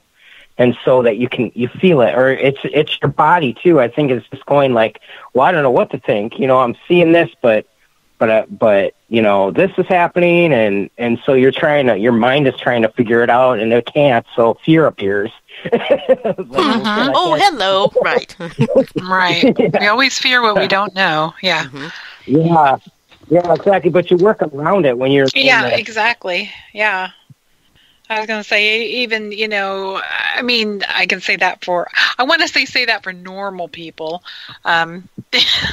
And so that you feel it, or it's your body too. I think it's just going like, well, I don't know what to think. I'm seeing this, but this is happening, and so your mind is trying to figure it out, and it can't. So fear appears. Oh, hello, right, right. We always fear what we don't know. Yeah. Yeah, exactly. But you work around it when you're. Yeah, exactly. Yeah. I was going to say, even, I can say that I want to say that for normal people. A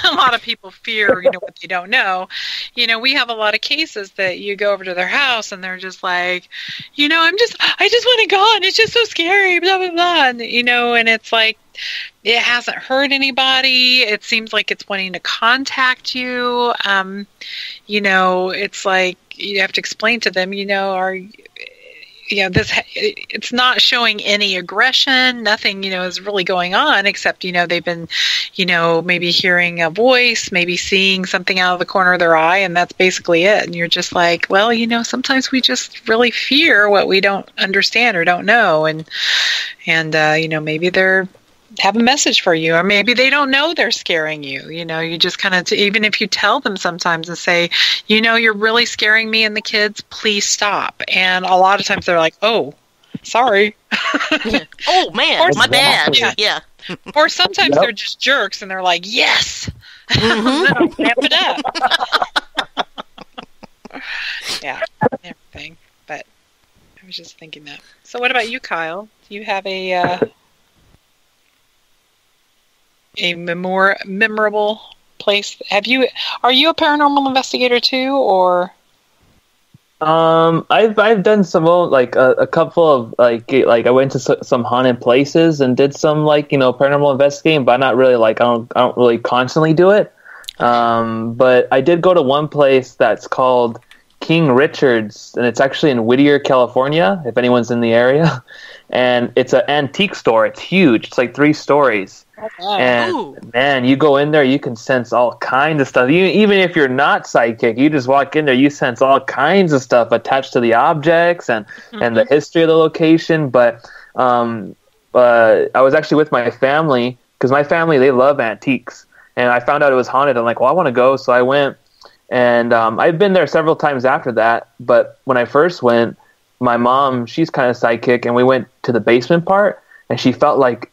lot of people fear, what they don't know. We have a lot of cases that you go over to their house and they're just like, I just want to go, and it's just so scary, blah, blah, blah. And, and it's like, it hasn't hurt anybody. It seems like it's wanting to contact you. It's like you have to explain to them, it's not showing any aggression. Nothing, is really going on except, they've been, maybe hearing a voice, maybe seeing something out of the corner of their eye, and that's basically it. And you're just like, well, sometimes we just really fear what we don't understand or don't know. And maybe they're have a message for you, or maybe they don't know they're scaring you. You just kind of, even if you tell them sometimes and say, you're really scaring me and the kids, please stop. And a lot of times they're like, oh, sorry. Oh man, my bad. Yeah. Or sometimes they're just jerks and they're like, yes. Ramp it up. Yeah, everything. But I was just thinking that. So what about you, Kyle? Do you have a more memorable place? Are you a paranormal investigator too, or? I've done some like a couple of like I went to some haunted places and did some paranormal investigating, but not really I don't really constantly do it. But I did go to one place that's called King Richard's, and it's actually in Whittier, California, if anyone's in the area. And it's an antique store. It's huge. It's like 3 stories. And Ooh. man, you go in there, you can sense all kinds of stuff. Even if you're not psychic, you just walk in there, you sense all kinds of stuff attached to the objects and the history of the location. But I was actually with my family, because my family, they love antiques. And I found out it was haunted. I'm like, well, I want to go. So I went. And I've been there several times after that. But when I first went, my mom, she's kind of psychic, and we went to the basement part, and she felt like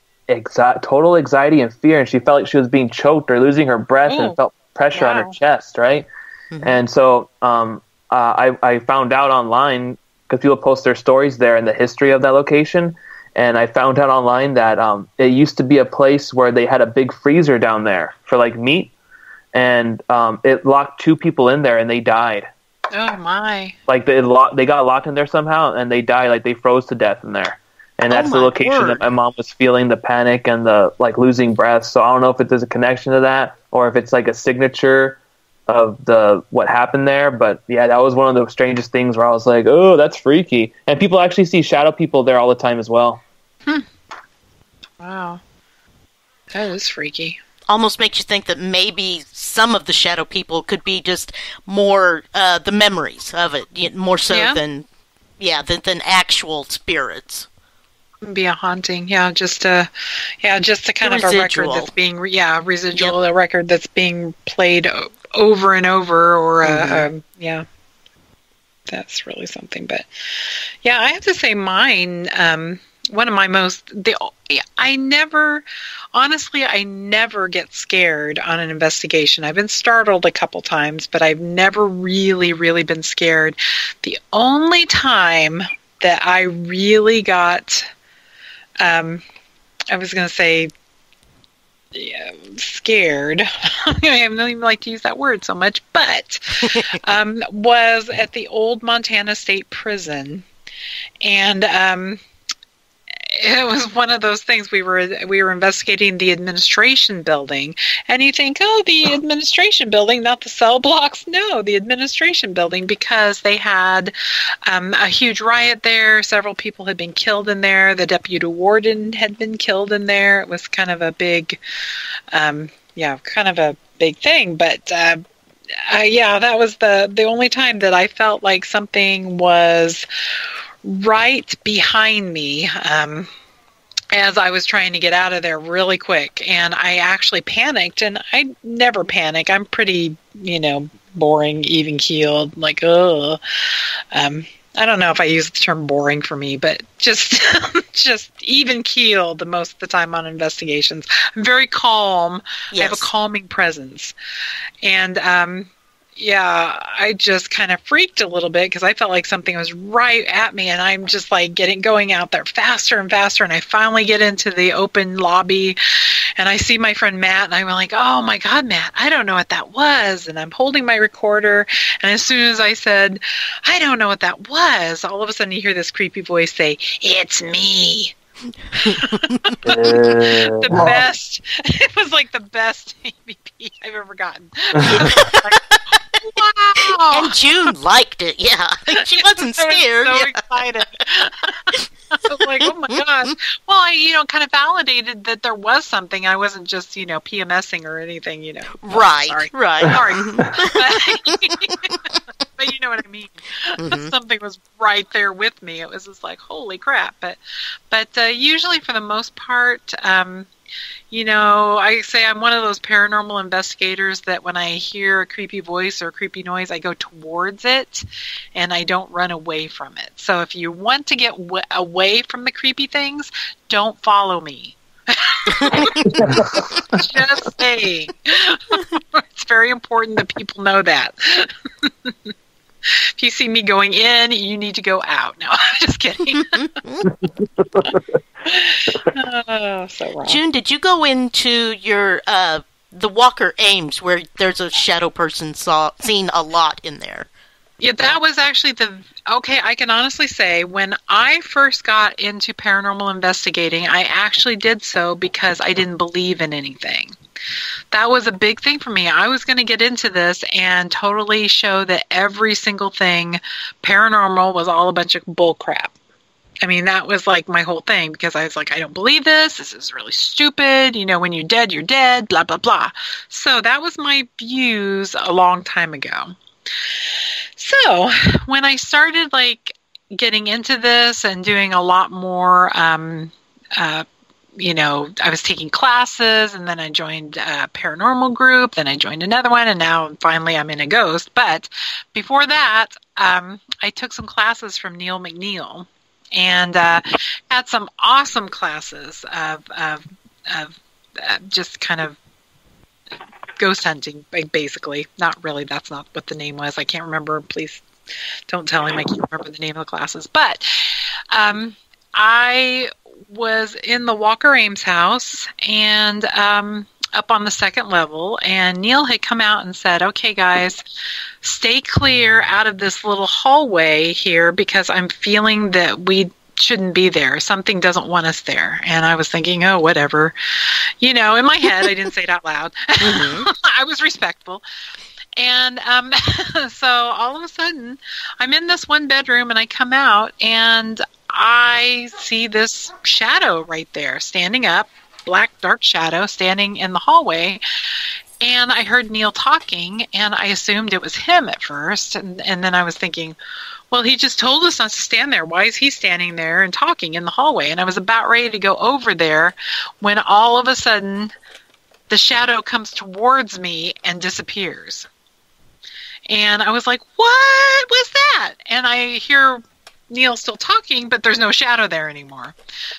total anxiety and fear, and she felt like she was being choked or losing her breath and felt pressure on her chest, right? And so I found out online, because people post their stories there and the history of that location, and I found out online that it used to be a place where they had a big freezer down there for like meat, and it locked 2 people in there and they died. Oh my! Like they got locked in there somehow and they died, like they froze to death in there. And that's the location that my mom was feeling the panic and the like losing breath. So I don't know if there's a connection to that or if it's like a signature of what happened there. But yeah, that was one of the strangest things where I was like, oh, that's freaky. And people actually see shadow people there all the time as well. Wow. That is freaky. Almost makes you think that maybe some of the shadow people could be just more the memories of it, more so than actual spirits. Be a haunting, just a kind of a record that's being residual, a record that's being played over and over, or that's really something. But yeah, I have to say mine. One of my I never get scared on an investigation. I've been startled a couple times, but I've never really, really been scared. The only time that I really got, I was going to say, scared. I don't even like to use that word so much, but was at the old Montana State Prison, and it was one of those things. We were investigating the administration building, and you think, oh, the administration building, not the cell blocks. No, the administration building, because they had a huge riot there. Several people had been killed in there. The deputy warden had been killed in there. It was kind of a big, kind of a big thing. But that was the only time that I felt like something was right behind me as I was trying to get out of there really quick, and I actually panicked. And I never panic. I'm pretty, boring, even keeled. Like, I don't know if I use the term boring for me, but just even keeled the most of the time on investigations. I'm very calm. Yes. I have a calming presence, and I just kind of freaked a little bit because I felt like something was right at me, and I'm just like going out there faster and faster, and I finally get into the open lobby, and I see my friend Matt, and I'm like, oh my God, Matt, I don't know what that was, and I'm holding my recorder, and as soon as I said, I don't know what that was, all of a sudden you hear this creepy voice say, it's me. The best. It was like the best AVP I've ever gotten. Wow. And June liked it. Yeah, she wasn't scared. I was so excited. I was like, oh my gosh. Well, I kind of validated that there was something. I wasn't just PMSing or anything. Right. Sorry. But you know what I mean. Mm-hmm. Something was right there with me. It was just like, holy crap. But usually for the most part, I say I'm one of those paranormal investigators that when I hear a creepy voice or a creepy noise, I go towards it and I don't run away from it. So if you want to get away from the creepy things, don't follow me. Just saying. It's very important that people know that. If you see me going in, you need to go out. No, I'm just kidding. Oh, so wrong. June, did you go into your the Walker Ames where there's a shadow person seen a lot in there? Yeah, that was actually I can honestly say when I first got into paranormal investigating, I actually did so because I didn't believe in anything. That was a big thing for me. I was going to get into this and totally show that every single thing paranormal was all a bunch of bull crap. I mean, that was like my whole thing, because I was like, I don't believe this. This is really stupid. You know, when you're dead, blah, blah, blah. So that was my views a long time ago. So when I started like getting into this and doing a lot more, you know, I was taking classes, and then I joined a paranormal group, then I joined another one, and now finally I'm in a ghost. But before that, I took some classes from Neil McNeil, and had some awesome classes of just kind of ghost hunting, basically. Not really, that's not what the name was. I can't remember. Please don't tell him I can't remember the name of the classes. But I was in the Walker Ames house, and up on the second level, and Neil had come out and said, okay, guys, stay clear out of this little hallway here, because I'm feeling that we shouldn't be there. Something doesn't want us there. And I was thinking, oh, whatever. You know, in my head, I didn't say it out loud. Mm-hmm. I was respectful. And so all of a sudden, I'm in this one bedroom, and I come out, and I see this shadow right there, standing up, black, dark shadow, standing in the hallway. And I heard Neil talking, and I assumed it was him at first. And then I was thinking, well, he just told us not to stand there. Why is he standing there and talking in the hallway? And I was about ready to go over there when all of a sudden the shadow comes towards me and disappears. And I was like, what was that? And I hear Neil still talking, but there's no shadow there anymore.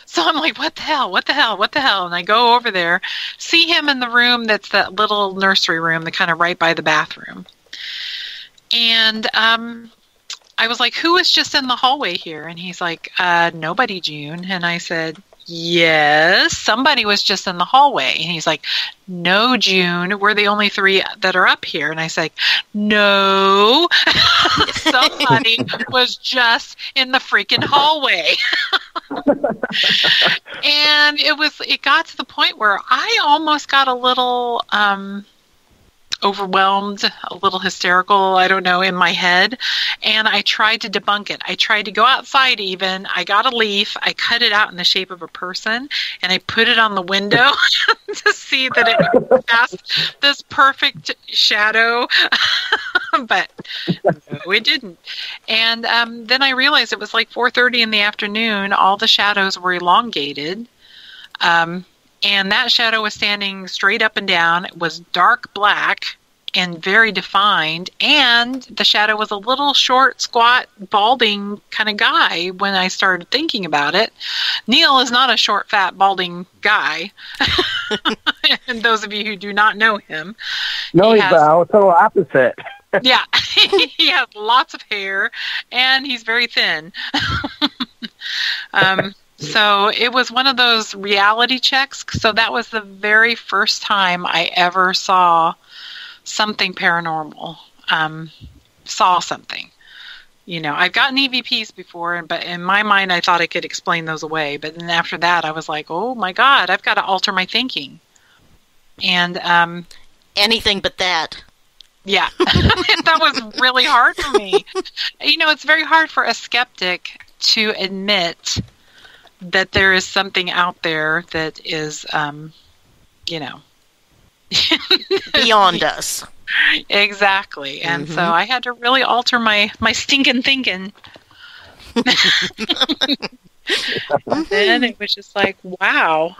So I'm like, what the hell? What the hell? What the hell? And I go over there, see him in the room that's that little nursery room, the kind of right by the bathroom. And I was like, who is just in the hallway here? And he's like, nobody, June. And I said, yes, somebody was just in the hallway. And he's like, no, June, we're the only three that are up here. And I said, no, somebody was just in the freaking hallway. And it got to the point where I almost got a little overwhelmed, a little hysterical, I don't know, in my head. And I tried to debunk it. I tried to go outside even. I got a leaf. I cut it out in the shape of a person, and I put it on the window to see that it would cast this perfect shadow. But no, it didn't. And then I realized it was like 4:30 in the afternoon. All the shadows were elongated. And that shadow was standing straight up and down. It was dark black and very defined. And the shadow was a little short, squat, balding kind of guy when I started thinking about it. Neil is not a short, fat, balding guy. And those of you who do not know him. No, he's the total opposite. Yeah, he has lots of hair, and he's very thin. So it was one of those reality checks. So that was the very first time I ever saw something paranormal, saw something. You know, I've gotten EVPs before, but in my mind, I thought I could explain those away. But then after that, I was like, oh my God, I've got to alter my thinking. And anything but that. Yeah, that was really hard for me. You know, it's very hard for a skeptic to admit that there is something out there that is, you know, beyond us. Exactly. And so I had to really alter my stinking thinking. Then it was just like, wow,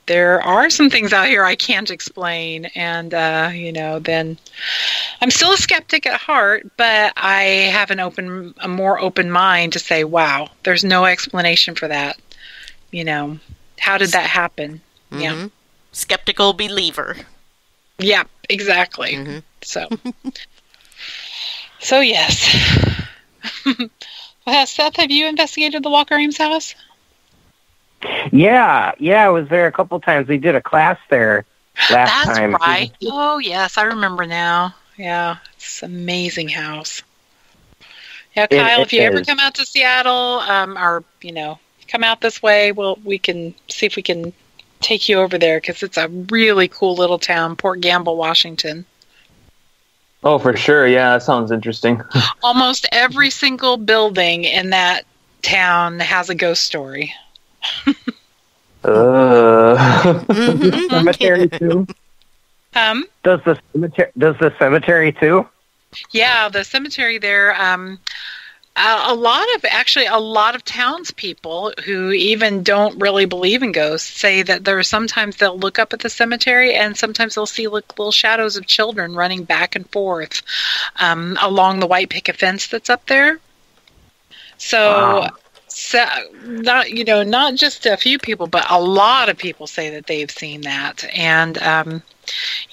there are some things out here I can't explain. And, you know, then I'm still a skeptic at heart, but I have a more open mind to say, wow, there's no explanation for that. You know, how did that happen? Mm-hmm. Yeah. Skeptical believer. Yeah, exactly. Mm-hmm. So yes. Seth, have you investigated the Walker Ames house? Yeah, I was there a couple times. We did a class there last time. That's right. Oh, yes, I remember now. Yeah, it's an amazing house. Yeah, Kyle, if you ever come out to Seattle, or, you know, come out this way, we can see if we can take you over there, because it's a really cool little town, Port Gamble, Washington. Oh, for sure. Yeah, that sounds interesting. Almost every single building in that town has a ghost story. Cemetery too? Does the cemetery too? Yeah, the cemetery there. A lot of townspeople who even don't really believe in ghosts say that sometimes they'll look up at the cemetery and sometimes they'll see little shadows of children running back and forth along the white picket fence that's up there. So, Wow. not just a few people, but a lot of people say that they've seen that, and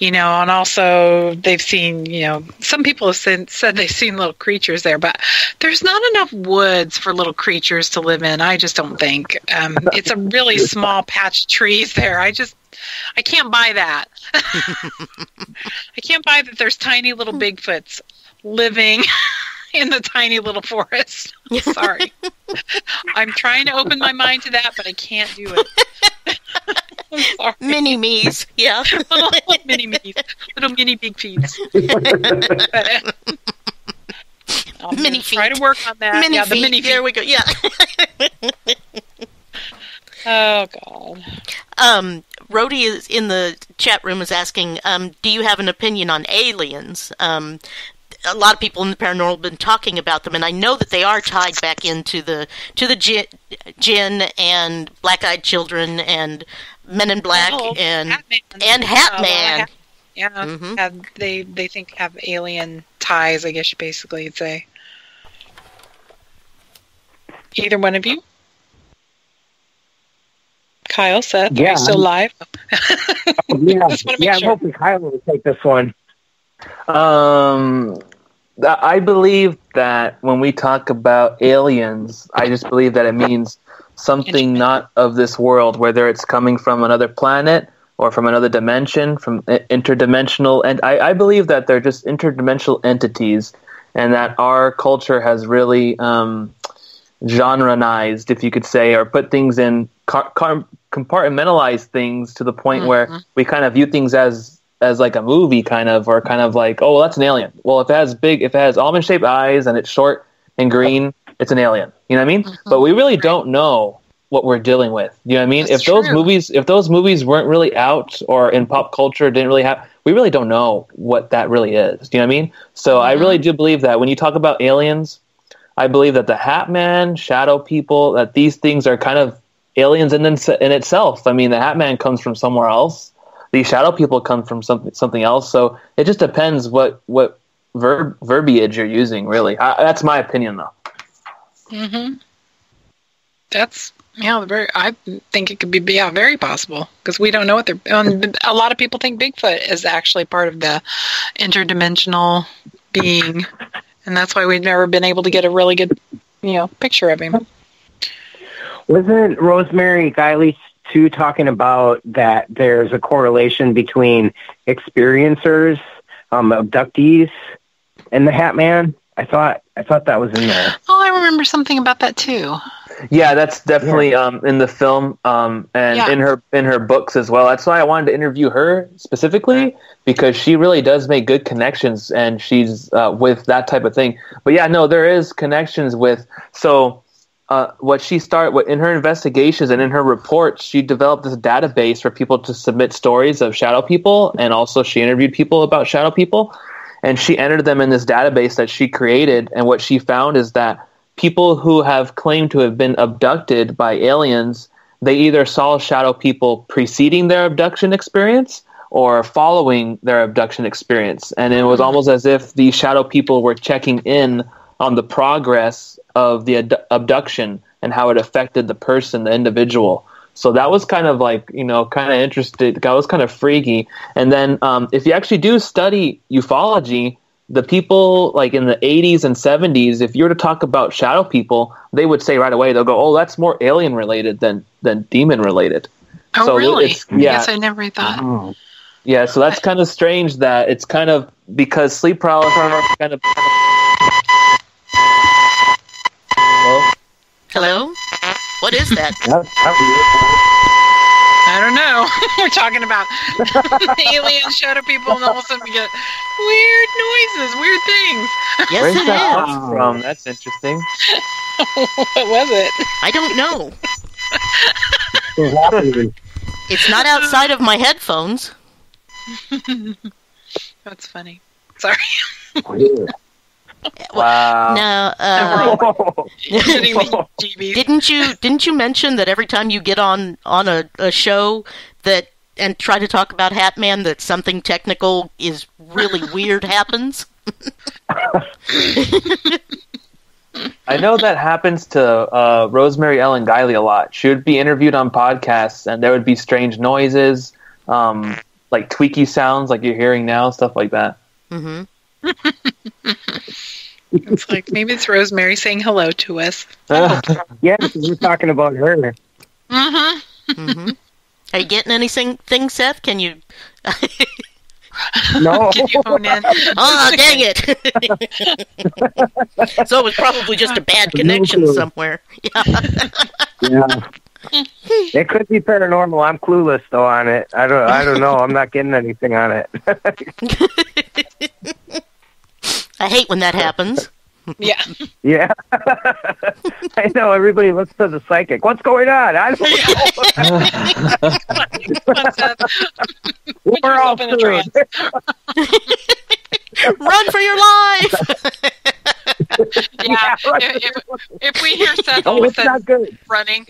and also they've seen, some people have said they've seen little creatures there, but there's not enough woods for little creatures to live in. I just don't think. It's a really small patch of trees there. I can't buy that. I can't buy that there's tiny little Bigfoots living in the tiny little forest. Sorry. I'm trying to open my mind to that, but I can't do it. I'm sorry. Mini-me's, yeah. little mini-me's. Little mini big feet. I'm Mini gonna try to work on that. Mini the feet. mini feet. There we go, yeah. Oh, God. Rhodey is in the chat room is asking, do you have an opinion on aliens? A lot of people in the paranormal have been talking about them, and I know that they are tied back into the Jinn and Black-Eyed Children and Men in Black and Hat-Man. Yeah, Mm-hmm. they think have alien ties, I guess you basically would say. Either one of you? Kyle, Seth, are you still live? I'm hoping Kyle will take this one. I believe that when we talk about aliens, I just believe that it means something not of this world, whether it's coming from another planet or from another dimension, from interdimensional. And I believe that they're just interdimensional entities, and that our culture has really genreized, if you could say, or put things in, compartmentalize things to the point where we kind of view things as like a movie, kind of, or kind of like, oh, well, that's an alien. Well, if it has almond-shaped eyes and it's short and green, it's an alien. You know what I mean? Mm-hmm. But we really don't know what we're dealing with. You know what I mean? That's true. If those movies weren't really out or in pop culture didn't really have, we really don't know what that really is. Do you know what I mean? So I really do believe that when you talk about aliens, I believe that the Hat Man, shadow people, that these things are kind of aliens in itself. I mean, the Hat Man comes from somewhere else. These shadow people come from something else. So it just depends what verbiage you're using, really. That's my opinion, though. Mm-hmm. That's, I think it could be very possible, because we don't know what they're... a lot of people think Bigfoot is actually part of the interdimensional being, and that's why we've never been able to get a really good, picture of him. Wasn't Rosemary Guiley too talking about that there's a correlation between experiencers, abductees, and the Hat Man? I thought that was in there. Oh, I remember something about that too. Yeah, that's definitely in the film, and in her books as well. That's why I wanted to interview her specifically, because she really does make good connections, and she's with that type of thing. But yeah, no, there is connections with in her investigations and in her reports, she developed this database for people to submit stories of shadow people, and also she interviewed people about shadow people, and she entered them in this database that she created. And what she found is that people who have claimed to have been abducted by aliens, they either saw shadow people preceding their abduction experience or following their abduction experience, and it was almost as if these shadow people were checking in on the progress of the abduction and how it affected the person, the individual. So that was kind of like, kind of interesting. That was kind of freaky. And then if you actually do study ufology, the people like in the 80s and 70s, if you were to talk about shadow people, they would say right away, they'll go, oh, that's more alien related than demon related. Oh, so really? I guess I never thought. Oh. Yeah, so that's kind of strange that it's kind of, because sleep paralysis kind of... Hello? What is that? I don't know. We're talking about alien shadow people, and all of a sudden we get weird noises, weird things. Yes, Where's it that is. come from? That's interesting. What was it? I don't know. What's happening? It's not outside of my headphones. That's funny. Sorry. Wow. No, Getting the GBs. didn't you mention that every time you get on a show that and try to talk about Hat Man that something technical is really weird happens? I know that happens to Rosemary Ellen Guiley a lot. She would be interviewed on podcasts, and there would be strange noises, like tweaky sounds, like you're hearing now, stuff like that. Mm-hmm. It's like maybe it's Rosemary saying hello to us. Yeah, because we're talking about her. Mm-hmm. Mm-hmm. Are you getting anything, Seth? Can you? No. Can you hone in? Oh, dang it! So it was probably just a bad connection somewhere. Yeah. Yeah. It could be paranormal. I'm clueless though on it. I don't know. I'm not getting anything on it. I hate when that happens. Yeah. Yeah. I know. Everybody looks to the psychic. What's going on? I don't know. What's up? Put We're all yourself in a screwed. trance. Run for your life! Yeah. If we hear Seth all Oh, of a it's not sudden good. running,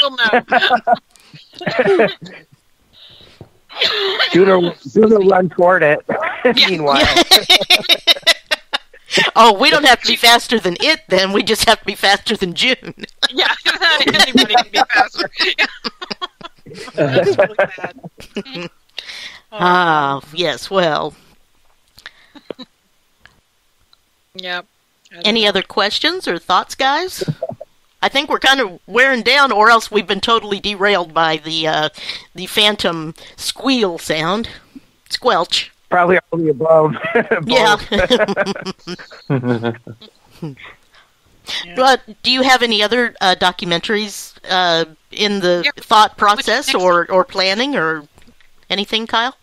we'll know. Judah run toward it. Meanwhile. Oh, we don't have to be faster than it then. We just have to be faster than June. Yeah, anybody can be faster. That's really bad. Ah, yes, well. Yep. Any other questions or thoughts, guys? I think we're kind of wearing down, or else we've been totally derailed by the phantom squeal sound. Squelch. Probably all the above. Yeah. But do you have any other documentaries in the thought process or planning or anything, Kyle?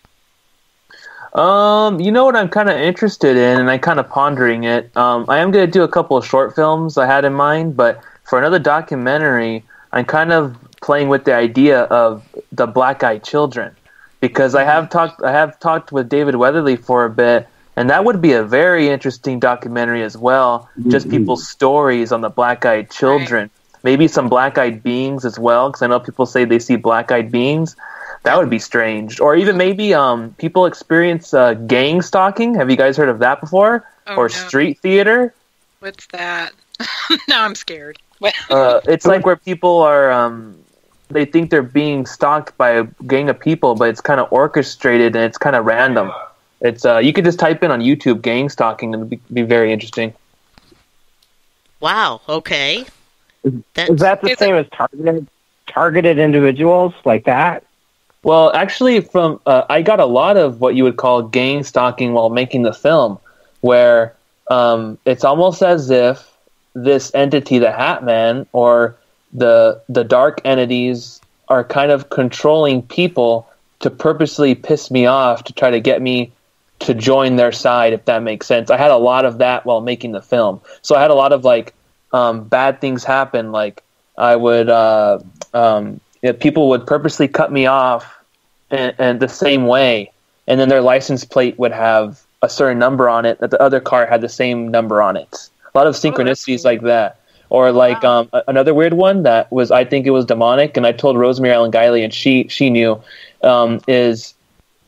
You know what I'm kind of interested in, and I'm kind of pondering it. I am going to do a couple of short films I had in mind, but for another documentary, I'm kind of playing with the idea of the black-eyed children, because I have talked with David Weatherly for a bit, and that would be a very interesting documentary as well. Just people's stories on the black-eyed children, right. Maybe some black-eyed beings as well, because I know people say they see black-eyed beings. That would be strange. Or even maybe people experience gang stalking. Have you guys heard of that before? Or street theater? What's that? Now I'm scared. It's like where people are, they think they're being stalked by a gang of people, but it's kind of orchestrated and it's kind of random. It's you could just type in on YouTube gang stalking and it'd be very interesting. Wow, okay. Is that the same as targeted individuals like that? Well, actually, from I got a lot of what you would call gang stalking while making the film, where it's almost as if this entity, the Hat Man, or the dark entities are kind of controlling people to purposely piss me off, to try to get me to join their side, if that makes sense. I had a lot of that while making the film. So I had a lot of bad things happen. Like I would people would purposely cut me off and the same way, and then their license plate would have a certain number on it that the other car had the same number on it. A lot of synchronicities like that. Or another weird one that was, I think it was demonic, and I told Rosemary Ellen Guiley, and she knew, is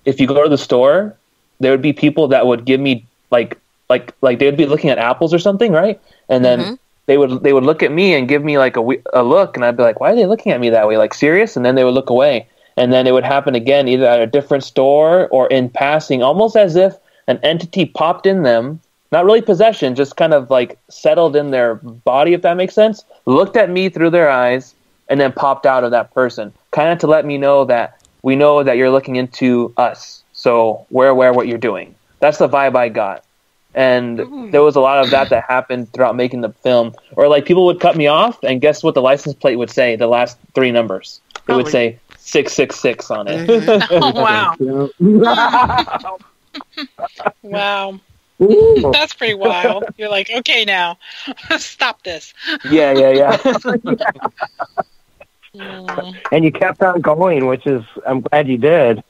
if you go to the store, there would be people that would give me like they would be looking at apples or something, right? And then they would look at me and give me like a look, and I'd be like, why are they looking at me that way? Like, serious? And then they would look away. And then it would happen again, either at a different store or in passing, almost as if an entity popped in them. Not really possession, just kind of like settled in their body, if that makes sense. Looked at me through their eyes and then popped out of that person. Kind of to let me know that we know that you're looking into us. So we're aware of what you're doing. That's the vibe I got. And there was a lot of that happened throughout making the film. Or like people would cut me off, and guess what the license plate would say? The last 3 numbers. It would say 666 on it. Oh, wow. Wow. That's pretty wild. You're like, okay, now stop this. Yeah. And you kept on going, which is, I'm glad you did.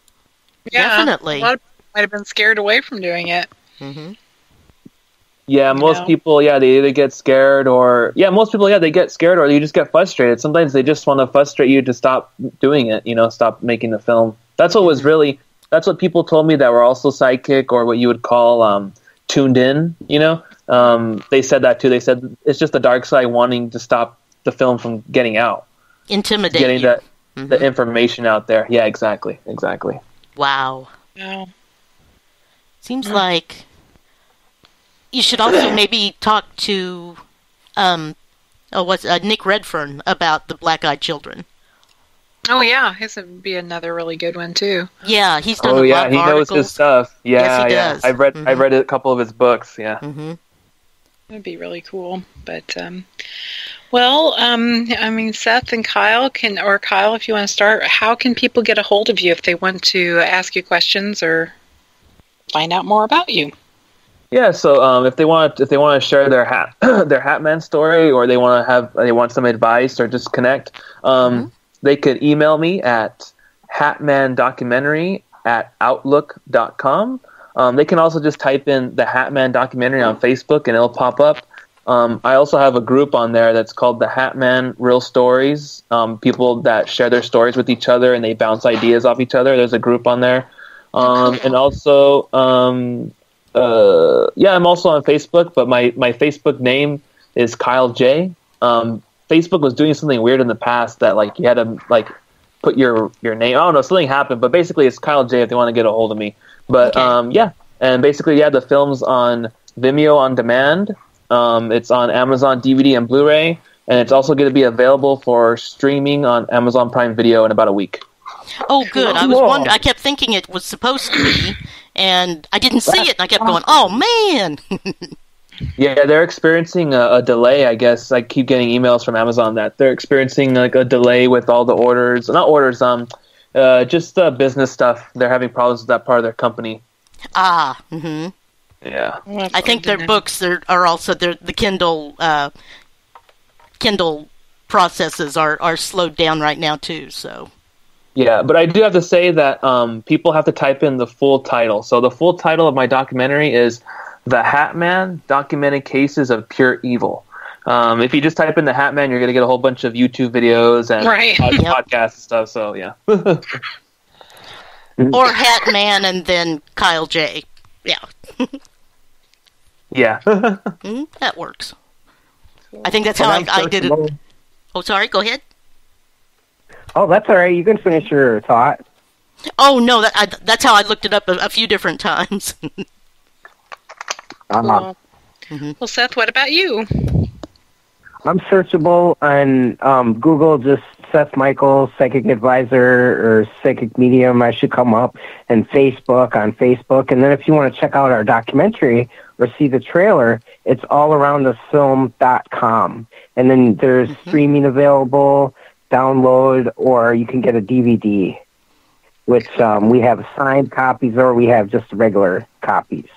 Yeah, Definitely. A lot of people might have been scared away from doing it. Mm-hmm. Yeah, most people, they either get scared or, most people, they get scared or you just get frustrated. Sometimes they just want to frustrate you to stop doing it, stop making the film. That's what was really, that's what people told me that were also psychic or what you would call tuned in, They said that too. They said it's just the dark side wanting to stop the film from getting out. Intimidate getting you. The information out there. Yeah, exactly. Wow. Wow. Seems like you should also maybe talk to Nick Redfern about the Black-Eyed Children. Oh yeah, his would be another really good one too. Yeah, he's done a lot of he articles. knows his stuff. Yeah, yes, he does. I've read a couple of his books. Yeah. Mm-hmm. That'd be really cool. But Seth and Kyle Kyle, if you want to start, how can people get a hold of you if they want to ask you questions or find out more about you? Yeah, so if they want to share their Hatman story, or they want some advice or just connect, they could email me at hatmandocumentary@outlook.com. They can also just type in the Hatman documentary on Facebook and it'll pop up. I also have a group on there that's called the Hatman Real Stories. People that share their stories with each other and they bounce ideas off each other. There's a group on there. And also, I'm also on Facebook, but my Facebook name is Kyle J. Facebook was doing something weird in the past that you had to put your name. I don't know, something happened, but basically it's Kyle J if they want to get a hold of me. But and basically the film's on Vimeo on demand. It's on Amazon DVD and Blu-ray, and it's also going to be available for streaming on Amazon Prime Video in about a week. Oh, good. I kept thinking it was supposed to be, and I didn't see it, and I kept going, oh, man! Yeah, they're experiencing a delay, I guess. I keep getting emails from Amazon that they're experiencing a delay with all the orders. Not orders, just business stuff. They're having problems with that part of their company. Ah, mm-hmm. Yeah. I think their books are also, the Kindle processes are slowed down right now, too, so... Yeah, but I do have to say that people have to type in the full title. So the full title of my documentary is The Hatman, Documented Cases of Pure Evil. If you just type in The Hatman, you're going to get a whole bunch of YouTube videos and podcasts and stuff, so yeah. Or Hatman and then Kyle J. Yeah. Yeah. That works. I think that's how I did it. Oh, sorry, go ahead. Oh, that's all right. You can finish your thought. Oh, no, that's how I looked it up a few different times. Well, Seth, what about you? I'm searchable on Google, just Seth Michael, Psychic Advisor, or Psychic Medium, I should come up, and Facebook on Facebook. And then if you want to check out our documentary or see the trailer, it's allaroundthefilm.com. And then there's streaming available, download, or you can get a DVD, which we have signed copies or we have just regular copies.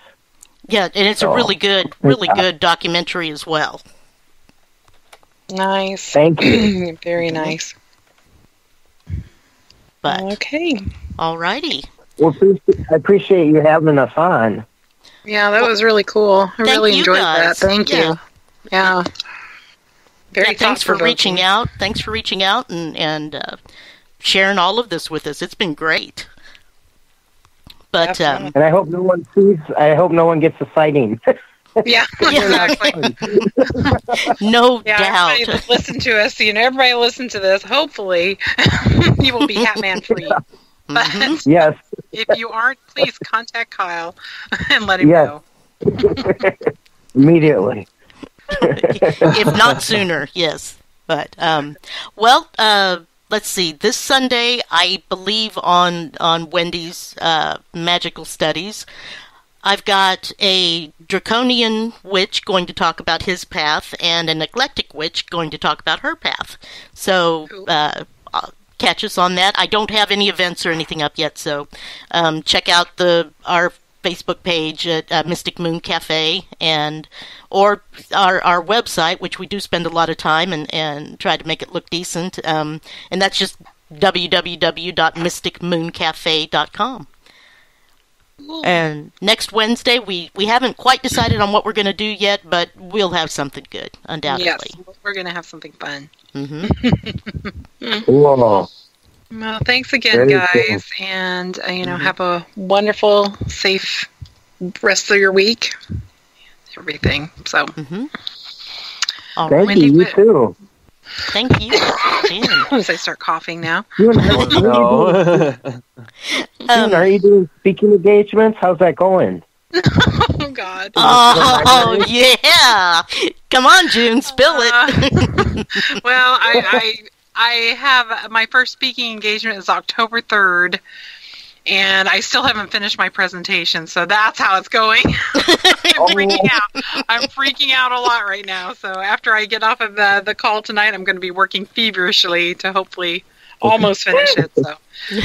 Yeah, and it's a really good documentary as well. Nice. Thank you. Very nice. But okay. Alrighty. Well, I appreciate you having us on. Yeah, that was really cool. I really enjoyed that. Thank you. Yeah. Very thanks for reaching out. Thanks for reaching out and sharing all of this with us. It's been great. But and I hope no one sees. I hope no one gets a sighting. Yeah, exactly. No doubt. Everybody listen to us. Everybody listen to this. Hopefully, you will be Hatman free. But yes. If you aren't, please contact Kyle and let him know. Immediately. If not sooner, yes. But let's see. This Sunday, I believe on Wendy's Magical Studies, I've got a draconian witch going to talk about his path, and an eclectic witch going to talk about her path. So catch us on that. I don't have any events or anything up yet, so check out our Facebook page at Mystic Moon Cafe, or our website, which we do spend a lot of time and try to make it look decent, and that's just www.mysticmooncafe.com. And next Wednesday, we haven't quite decided on what we're going to do yet, but we'll have something good, undoubtedly. Yes, we're going to have something fun. Cool. Well, thanks again, Very guys, cool. and have a wonderful, safe rest of your week. Everything. So, All Thank right. you. You too. Thank you. Jen. as I start coughing now. June, are you doing speaking engagements? How's that going? Oh, God. Oh, yeah. Come on, June, spill it. Well, I have my first speaking engagement is October 3rd, and I still haven't finished my presentation, so that's how it's going. I'm freaking out a lot right now. So after I get off of the call tonight, I'm going to be working feverishly to hopefully almost finish it. So,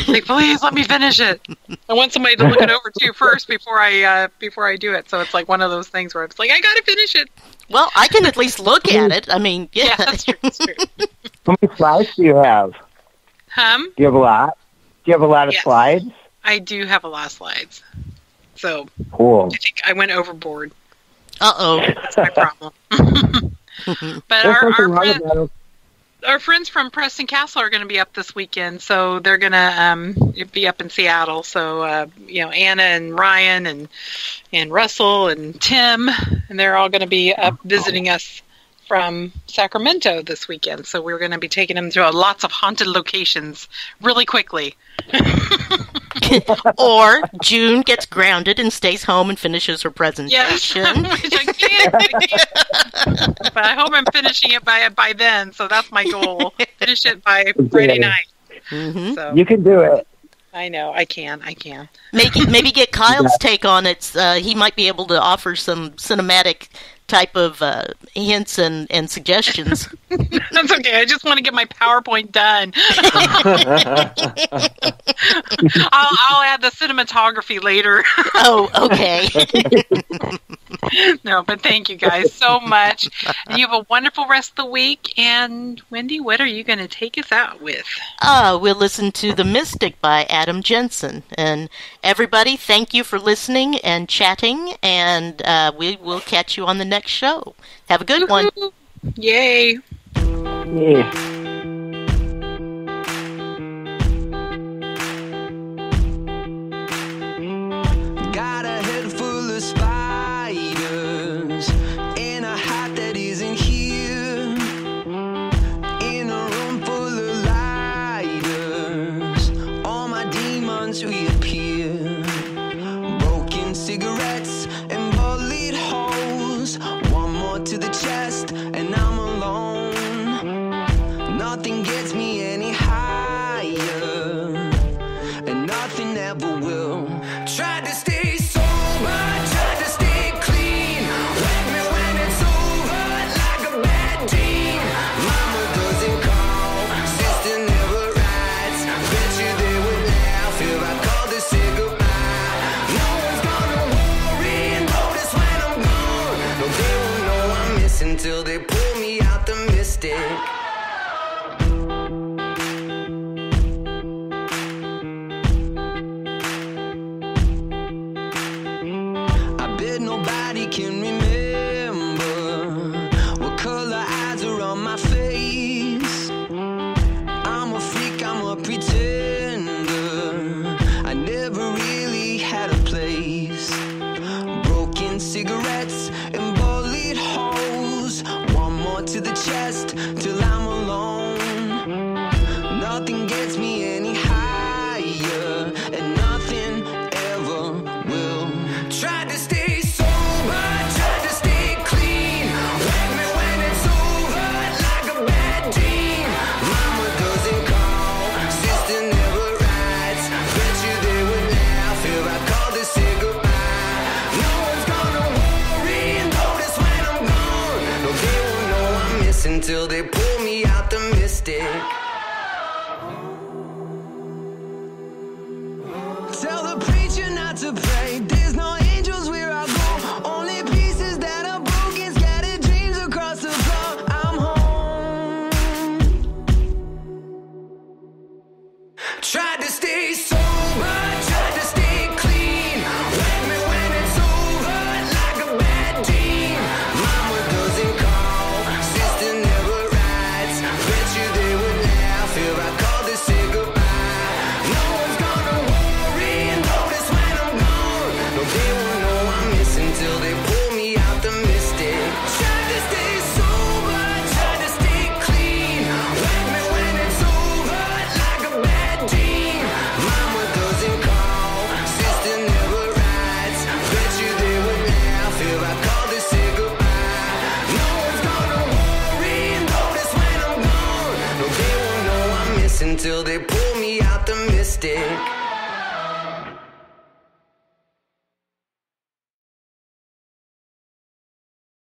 like, please let me finish it. I want somebody to look it over too first before I do it. So it's like one of those things where it's like, I got to finish it. Well, I can at least look at it. I mean, yeah. That's true. That's true. How many slides do you have? Do you have a lot? Do you have a lot of Yes. slides? I do have a lot of slides. So Cool. I think I went overboard. Uh-oh. That's my problem. But There's something wrong with that. our friends from Preston Castle are going to be up this weekend, so they're going to be up in Seattle. So Anna and Ryan and Russell and Tim, and they're all going to be up visiting us from Sacramento this weekend. So we're going to be taking them to lots of haunted locations really quickly. Or June gets grounded and stays home and finishes her Yes, presentation. which I can't. But I hope I'm finishing it by then. So that's my goal. Finish it by Friday night. Mm-hmm. So You can do it. I know I can. Maybe get Kyle's take on it. He might be able to offer some cinematic type of hints and suggestions. That's okay. I just want to get my PowerPoint done. I'll add the cinematography later. Oh, okay. No, but thank you guys so much. And you have a wonderful rest of the week. And Wendy, what are you going to take us out with? We'll listen to The Mystic by Adam Jensen. And everybody, thank you for listening and chatting, and we will catch you on the next show. Have a good one. Yay. Yeah. Got a head full of spiders and a heart that isn't here. In a room full of lighters, all my demons reappear. Broken cigarettes and bullet holes. One more to the chest and I'm alone. Nothing gets me any higher, and nothing ever will. Tried to stay sober, tried to stay clean. Wake me when it's over, like a bad dream. Mama doesn't call, sister never writes. Bet you they would laugh if I called to say goodbye. No one's gonna worry and notice when I'm gone. No, they won't know I'm missing till they pull me out the mystic. I bet nobody can remember what color eyes are on my face. I'm a freak, I'm a pretender. I never really had a place. Broken cigarettes and bullet holes. One more to the chest till I'm alone. Nothing gets me any higher, and nothing ever will. Tried to stay sober, tried to stay clean. Wake me when it's over, like a bad dream. Mama doesn't call, sister never writes. Bet you they would laugh if I called to say goodbye. until they pull me out the mystic. Tell the preacher not to pray. There's no angels where I go. Only pieces that are broken, scattered dreams across the floor. I'm home. Tried to stay sober, tried to stay clean. Wake me when it's over, like a bad dream. Mama doesn't call, sister never writes. Bet you they would laugh if I called to say goodbye. No one's gonna worry and notice when I'm gone. No, they won't know I'm missing till they pull me out the mystic. Tried to stay sober, tried to stay clean. Wake me when it's over, like a bad dream. Mama doesn't call, sister never writes. Bet you they would laugh if I called to say goodbye. No one's gonna worry and notice when I'm gone. No, they won't know I'm missing till they pull me out the mystic.